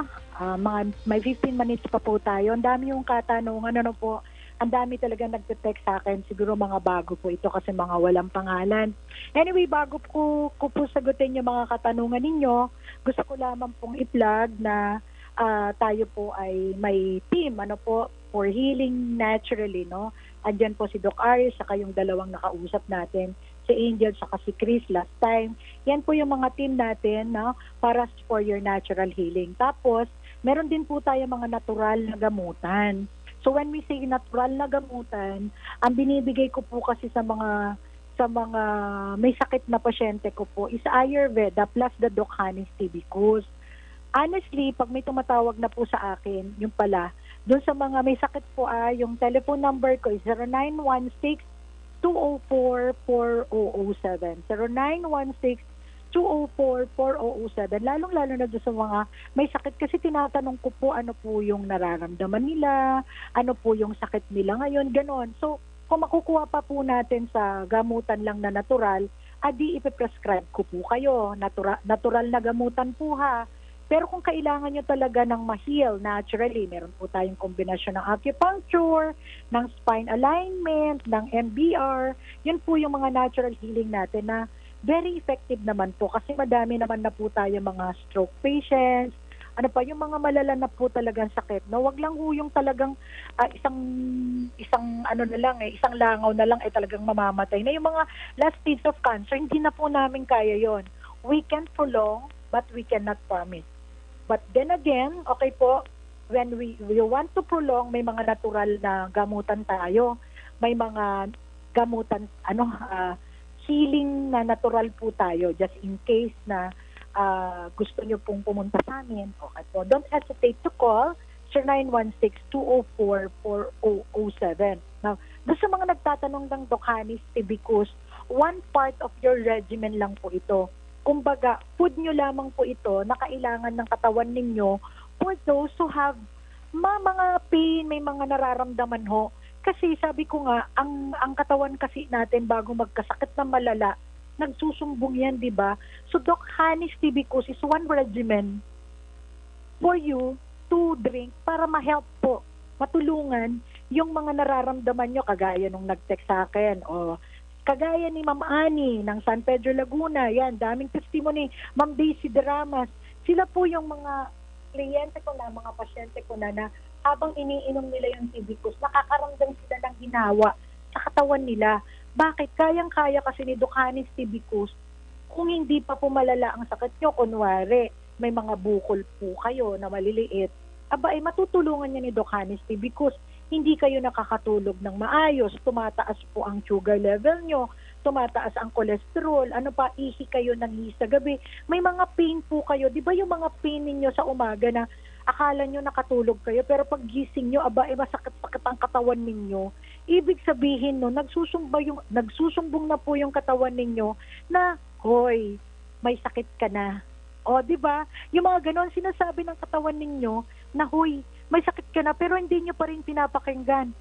May 15 minutes pa po tayo. Ang dami yung katanungan. Ano po? Ang dami talaga nagte-text sa akin. Siguro mga bago po ito kasi mga walang pangalan. Anyway, bago ko po sagutin yung mga katanungan ninyo, gusto ko lamang pong i-plug na tayo po ay may team for healing naturally, no? Andyan po si Doc Aris, saka yung dalawang nakausap natin, si Angel saka si Chris last time. Yan po yung mga team natin, no, para for your natural healing. Tapos, meron din po tayo mga natural na gamutan. So when we say natural na gamutan, ang binibigay ko po kasi sa mga may sakit na pasyente ko po is Ayurveda plus the Doc Hani's Tibicus. Honestly, pag may tumatawag na po sa akin, yung pala, doon sa mga may sakit po, yung telephone number ko is 0916-204-4007. 0916-204-4007. Lalong-lalo na doon sa mga may sakit kasi tinatanong ko po ano po yung nararamdaman nila, ano po yung sakit nila ngayon, ganon. So, kung makukuha pa po natin sa gamutan lang na natural, adi ipiprescribe ko po kayo. Natural na gamutan po ha. Pero kung kailangan nyo talaga ng ma-heal naturally, meron po tayong kombinasyon ng acupuncture, ng spine alignment, ng MBR. Yun po yung mga natural healing natin na very effective naman po kasi madami naman na po tayo mga stroke patients. Ano pa, yung mga malala na po talagang sakit. No, wag lang po yung talagang isang langaw na lang ay talagang mamamatay. Na yung mga last stage of cancer, hindi na po namin kaya yon. We can prolong, but we cannot promise. But then again, okay po, when we want to prolong, may mga natural na gamutan tayo. May mga gamutan, healing na natural po tayo just in case na gusto nyo pong pumunta sa amin. Okay po, don't hesitate to call 0916-204-4007. Now, doon sa mga nagtatanong ng Doc Hani's Tibicus, one part of your regimen lang po ito. Kumbaga, food nyo lamang po ito na kailangan ng katawan ninyo for those who have mga pain, may mga nararamdaman ho. Kasi sabi ko nga, ang katawan kasi natin bago magkasakit na malala, nagsusumbong yan, di ba? So, Doc Hani's Tibicus is one regimen for you to drink para ma-help po, matulungan yung mga nararamdaman nyo, kagaya nung nag-text sa akin, o kagaya ni Ma'am Ani ng San Pedro Laguna, yan, daming testimony, Ma'am Daisy Deramas, sila po yung mga kliyente ko na, mga pasyente ko na habang iniinom nila yung Tibicus, nakakaramdam sila ng ginawa sa katawan nila. Bakit? Kayang-kaya kasi ni Doc Hani's Tibicus, kung hindi pa po malala ang sakit nyo, kunwari, may mga bukol po kayo na maliliit, matutulungan niya ni Doc Hani's Tibicus. Hindi kayo nakakatulog ng maayos, tumataas po ang sugar level nyo, tumataas ang cholesterol, ihi kayo ng ihi sa gabi. May mga pain po kayo, di ba yung mga pain ninyo sa umaga na akala nyo nakatulog kayo, pero pag gising nyo, masakit-sakit ang katawan ninyo. Ibig sabihin no, nagsusumbong na po yung katawan ninyo na, hoy, may sakit ka na. O, di ba? Yung mga ganon, sinasabi ng katawan ninyo na, hoy, may sakit ka na, pero hindi nyo pa rin pinapakinggan.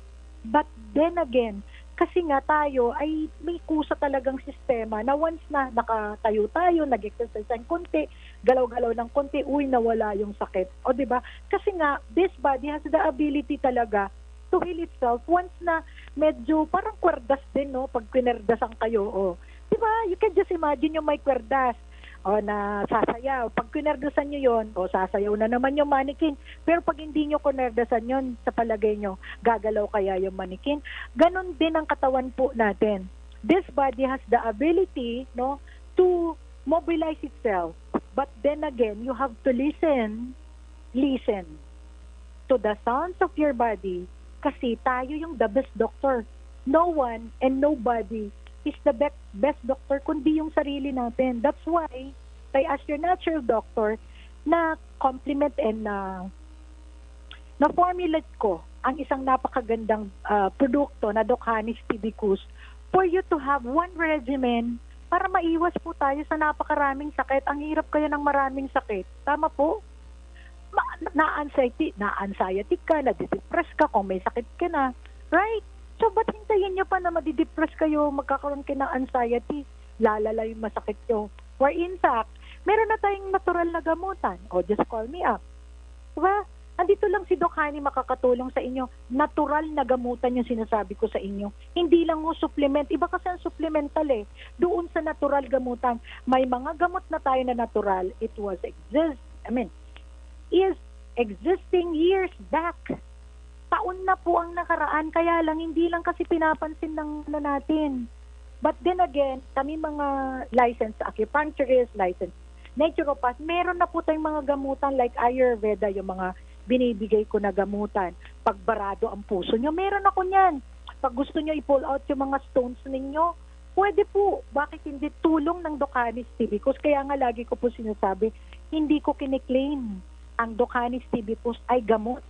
But then again, kasi nga tayo ay may kusa talagang sistema na once na nakatayo tayo, nag-exercise ng konti, galaw-galaw ng konti, nawala yung sakit. O, di ba? Kasi nga, this body has the ability talaga to heal itself once na medyo parang kwerdas din, no? Pag kwinerdasan kayo, di ba? You can just imagine yung may kwerdas na sasayaw. Pag kinerdasan nyo yun, sasayaw na naman yung mannequin. Pero pag hindi nyo kinerdasan yun, sa palagay nyo, gagalaw kaya yung mannequin. Ganon din ang katawan po natin. This body has the ability, no, to mobilize itself. But then again, you have to listen to the sounds of your body kasi tayo yung the best doctor. No one and nobody is the best doctor kundi yung sarili natin. That's why I ask your natural doctor na compliment and na formulate ko ang isang napakagandang produkto na Doc Hani's Tibicus for you to have one regimen para maiwas po tayo sa napakaraming sakit. Ang hirap kaya ng maraming sakit. Tama po? Na-anxiety ka, na-depress ka kung may sakit ka na. Right? So, ba't hintayin nyo pa na madidepress kayo, magkakaroon kayo ng anxiety? lalala yung masakit nyo. Or in fact, meron na tayong natural na gamutan. O, just call me up. Diba? Andito lang si Doc Hani makakatulong sa inyo. Natural na gamutan yung sinasabi ko sa inyo. Hindi lang mo supplement. Iba kasi ang supplemental eh. Doon sa natural gamutan, may mga gamot na tayo na natural. It was is existing years back. Taon na po ang nakaraan. Kaya lang, hindi lang kasi pinapansin ng natin. But then again, kami mga licensed acupuncturist, licensed naturopath, meron na po tayong mga gamutan like Ayurveda, yung mga binibigay ko na gamutan. Pag barado ang puso nyo, meron ako niyan. Pag gusto nyo i-pull out yung mga stones ninyo, pwede po. Bakit hindi? Tulong ng Doc Hani Stevicus. Kaya nga lagi ko po sinasabi, hindi ko kiniklaim ang Doc Hani Stevicus ay gamot.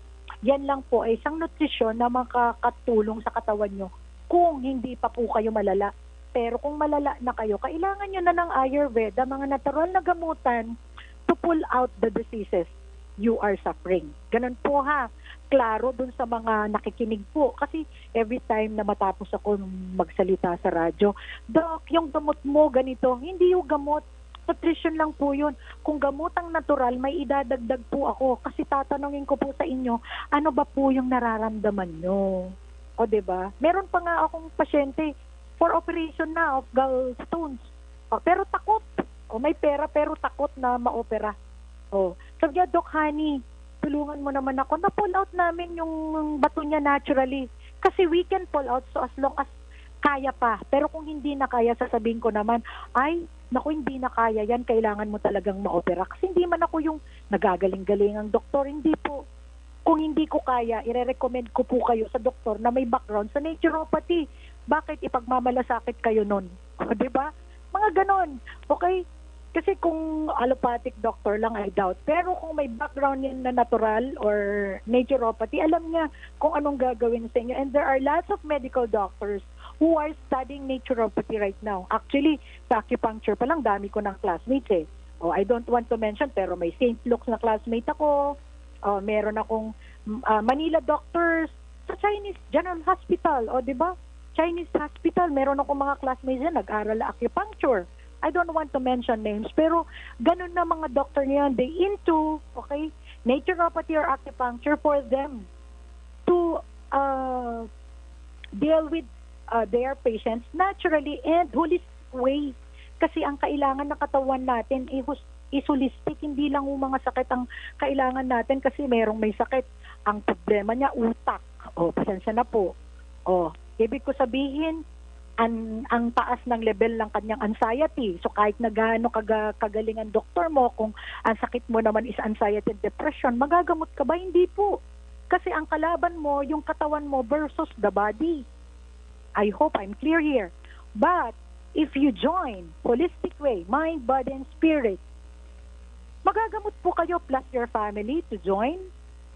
Yan lang po ay isang nutrisyon na makakatulong sa katawan nyo kung hindi pa po kayo malala. Pero kung malala na kayo, kailangan nyo na ng Ayurveda, mga natural na gamutan to pull out the diseases you are suffering. Ganun po ha. Klaro dun sa mga nakikinig po. Kasi every time na matapos ako magsalita sa radyo, Doc, yung gamot mo ganito, hindi yung gamot. Nutrition lang po yun. Kung gamotang natural, may idadagdag po ako. Kasi tatanungin ko po sa inyo, ano ba po yung nararamdaman nyo? O diba? Meron pa nga akong pasyente for operation na of gallstones. O, pero takot. O may pera pero takot na maopera. O, sabi niya, Doc Hani, tulungan mo naman ako. Na-pull out namin yung bato niya naturally. Kasi we can pull out so as long as kaya pa. Pero kung hindi na kaya, sasabihin ko naman, ay, naku, hindi na kaya yan. Kailangan mo talagang maopera. Kasi hindi man ako yung nagagaling-galing ang doktor. Hindi po. Kung hindi ko kaya, ire-recommend ko po kayo sa doktor na may background sa naturopathy. Bakit ipagmamalasakit kayo nun? O, diba? Mga ganon. Okay? Kasi kung allopathic doctor lang, I doubt. Pero kung may background yan na natural or naturopathy, alam niya kung anong gagawin sa inyo. And there are lots of medical doctors who are studying naturopathy right now. Actually, sa acupuncture pa lang, dami ko ng classmates eh. Oh, I don't want to mention, pero may St. Luke's na classmate ako. Oh, meron akong Manila doctors sa Chinese General Hospital. O, di ba? Chinese Hospital, meron akong mga classmates yan, nag-aral na acupuncture. I don't want to mention names, pero ganun na mga doctor niyan, they into, okay, naturopathy or acupuncture for them to deal with their patients naturally and holistic way. Kasi ang kailangan ng katawan natin is holistic, hindi lang yung mga sakit ang kailangan natin kasi merong may sakit. Ang problema niya, utak. O, pasensya na po. O, ibig ko sabihin, ang taas ng level ng kanyang anxiety. So kahit na gaano kagaling ang doktor mo, kung ang sakit mo naman is anxiety and depression, magagamot ka ba? Hindi po. Kasi ang kalaban mo, yung katawan mo versus the body. I hope I'm clear here. But if you join holistic way, mind, body, and spirit, magagamot po kayo plus your family to join.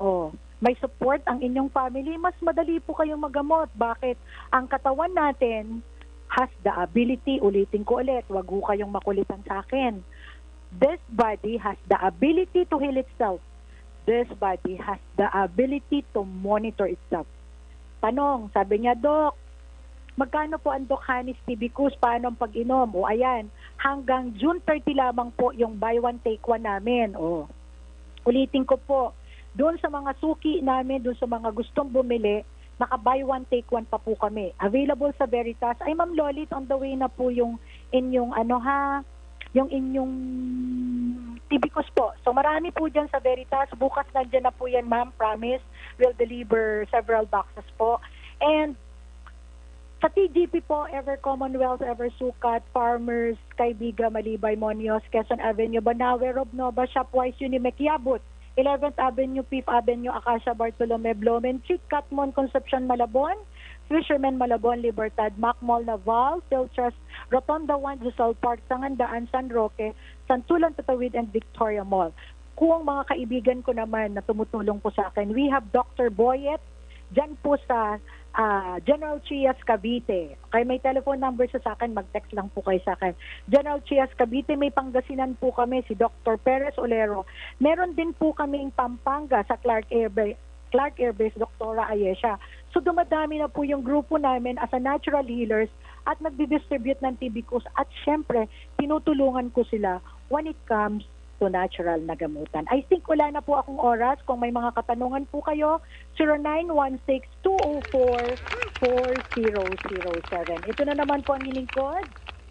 Oh, may support ang inyong family, mas madali po kayong magamot. Bakit? Ang katawan natin has the ability, ulitin ko ulit, wag ho kayong makulitan sa akin. This body has the ability to heal itself. This body has the ability to monitor itself. Tanong, sabi niya, Doc, magkano po ang Doc Hani Stevicus? Paano ang pag-inom? O ayan, hanggang June 30 lamang po yung buy one take one namin. O, ulitin ko po, doon sa mga suki namin, doon sa mga gustong bumili, naka-buy one, take one pa po kami. Available sa Veritas. Ay, Ma'am Lolit, on the way na po yung inyong, yung inyong Stevicus po. So, marami po dyan sa Veritas. Bukas nandiyan na po yan, Ma'am. Promise. We'll deliver several boxes po. And, sa TGP po, Ever Commonwealth, Ever Sukat, Farmers, Kaibiga, Malibay, Monios, Quezon Avenue, Banawe, Rob Nova, Shopwise, Unimek, Yabut, 11th Avenue, 5th Avenue, Acacia, Bartolome, Blomen, Chic, Catmon, Concepcion, Malabon, Fisherman, Malabon, Libertad, Mac Mall, Naval, Filtras, Rotonda 1, Rizal Park, Sangandaan, San Roque, Santulan, Tatawid, and Victoria Mall. Kung mga kaibigan ko naman na tumutulong po sa akin, we have Dr. Boyet, dyan po sa General Trias, Cavite. Okay, may telephone number sa akin, mag-text lang po kayo sa akin. General Trias, Cavite, may Pangasinan po kami, si Dr. Perez Olero. Meron din po kaming Pampanga sa Clark Air Base, Dr. Ayesha. So dumadami na po yung grupo namin as a natural healers at nagdi-distribute ng TB course at syempre, tinutulungan ko sila when it comes to natural na gamutan. I think wala na po akong oras. Kung may mga katanungan po kayo, 0916-204-4007. Ito na naman po ang lingkod.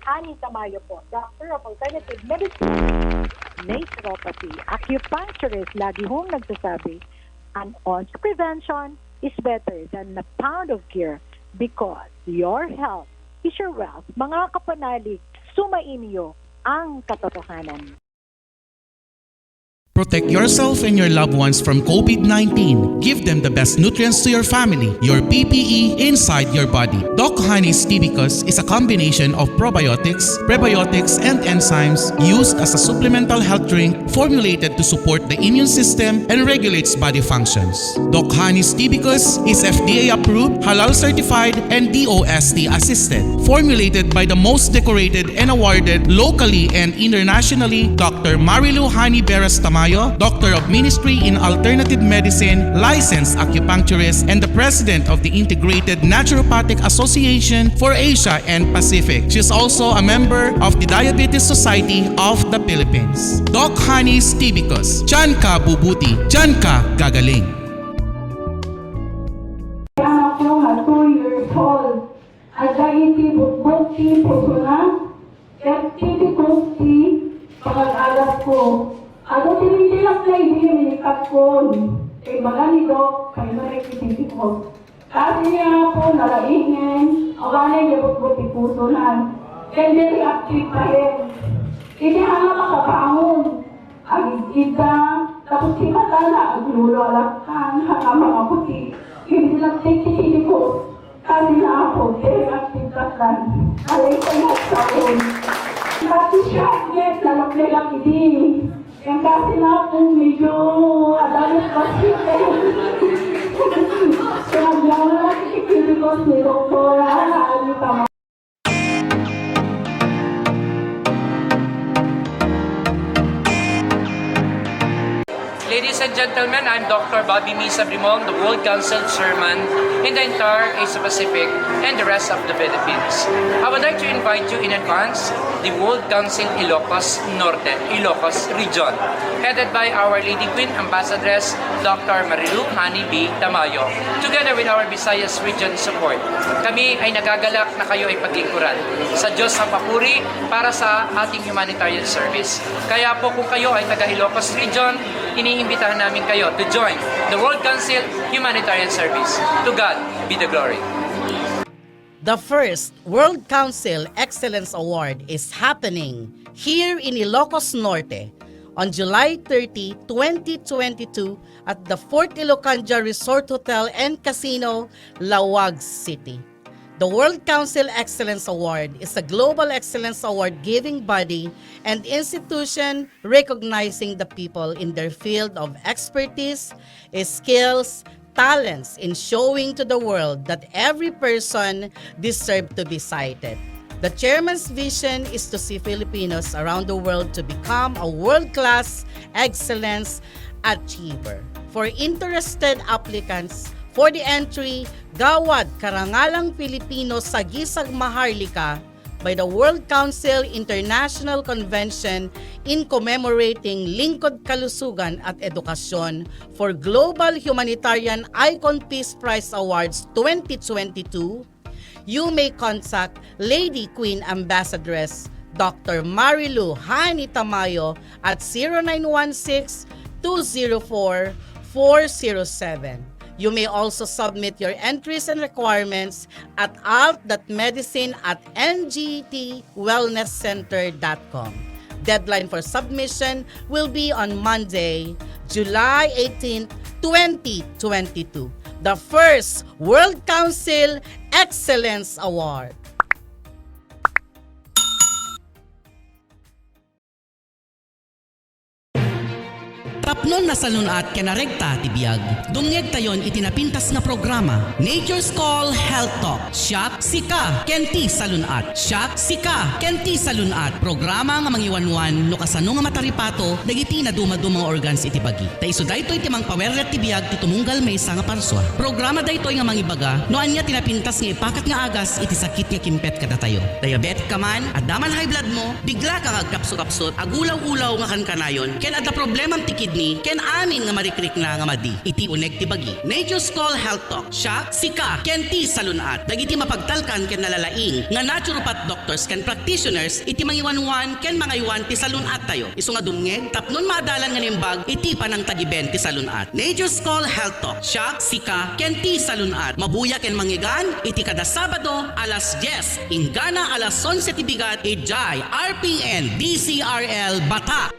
Ani Tamayo po, Doctor of Alternative Medicine, Naturopathy, Acupuncturist, lagi hong nagsasabi, an ounce of prevention is better than a pound of cure because your health is your wealth. Mga kapanalig, sumainyo ang katotohanan. Protect yourself and your loved ones from COVID-19. Give them the best nutrients to your family, your PPE inside your body. Doc Honey's Tibicus is a combination of probiotics, prebiotics, and enzymes used as a supplemental health drink formulated to support the immune system and regulates body functions. Doc Honey's Tibicus is FDA approved, halal certified, and DOST assisted. Formulated by the most decorated and awarded locally and internationally, Dr. Marilu Hani Beras Tamayo, Doctor of Ministry in Alternative Medicine, licensed acupuncturist, and the President of the Integrated Naturopathic Association for Asia and Pacific. She is also a member of the Diabetes Society of the Philippines. Doc Honey's Tibicus. Diyan ka bubuti, diyan ka gagaling. Anak ko nga 2 years old. Agay bukti po na. Kaya bukti pag-alas ko. Ako tinitilak na hinikat ko. Kay mga ni Doc, kay marikititi ko. Kasi niya po nalaingin, awanay niya bukti pusunan. Kaya very active pa rin. Hindi nga makapaangon. Ang ida, tapos si Matala, ang lulolakkan, hanga mga puti. Hindi lang tikititi ko. Kasi na ako, very active pa rin. Alay ko na sa akin. Kasi siya, yes, lalak-lalak hindi. Yang kasi na kung medyo adalit basit eh. Kaya lang lang ikikirikos ni Doktora Ani Tamayo. Ladies and gentlemen, I'm Dr. Bobby Misa Brimong, the World Council Chairman in the entire Asia Pacific and the rest of the Philippines. I would like to invite you in advance the World Council Ilocos Norte, Ilocos Region, headed by Our Lady Queen Ambassadress Dr. Marilu Hani B. Tamayo, together with our Visayas Region support. Kami ay nagagalak na kayo ay paglingkuran sa Diyos ang papuri para sa ating humanitarian service. Kaya po kung kayo ay taga Ilocos Region, iniimbitahan namin kayo to join the World Council Humanitarian Service. To God be the glory. The first World Council Excellence Award is happening here in Ilocos Norte on July 30, 2022 at the Fort Ilocanja Resort Hotel and Casino, Lawag City. The World Council Excellence Award is a global excellence award-giving body and institution recognizing the people in their field of expertise, skills, talents in showing to the world that every person deserves to be cited. The chairman's vision is to see Filipinos around the world to become a world-class excellence achiever. For interested applicants, for the entry, Gawad Karangalang Pilipino sa Gisag Maharlika by the World Council International Convention in commemorating Lingkod Kalusugan at Edukasyon for Global Humanitarian Icon Peace Prize Awards 2022, you may contact Lady Queen Ambassadress Dr. Marilu Hani Tamayo at 0916-204-4007. You may also submit your entries and requirements at alt.medicine@ngtwellnesscenter.com. Deadline for submission will be on Monday, July 18, 2022. The first World Council Excellence Award. tapnon na salunat kenarekta ti biag. Dumngeg tayon itinapintas nga programa. Nature's Call Health Talk. Siak sika kenti salunat. Siak sika kenti salunat. Programa nga mangiwanwan no kasano nga mataripato dagiti na dumadumang organs iti bagi. Ta isu daytoy ti mangpawerret ti biag ti tumunggal maysa nga parswa. Programa daytoy nga mangibaga no anya tinapintas nga ipakat nga agas iti sakit nga kimpet kada tayo. Diabetic ka man, adaman high blood mo, bigla kang agkapso-kapsot, agulaw-ulaw nga kankanayon, ken adda problemam ti kidney, ken amin nga marikrik na nga madi. Iti unek ti bagi. Nature's Call Health Talk. Siya, sika, ken ti salunat. Dagiti mapagtalkan ken nalalaing nga naturopath doctors ken practitioners iti mangiwanwan ken mangaywan ti salunat tayo. Isu nga dumngeg, tapnon maadalan nga nimbag iti panang tagiben ti salunat. Nature's Call Health Talk. Siya, sika, ken ti salunat. Mabuya ken mangigan iti kada Sabado alas 10, ingana alas 11 ti bigat, ijay RPN DCRL Bata.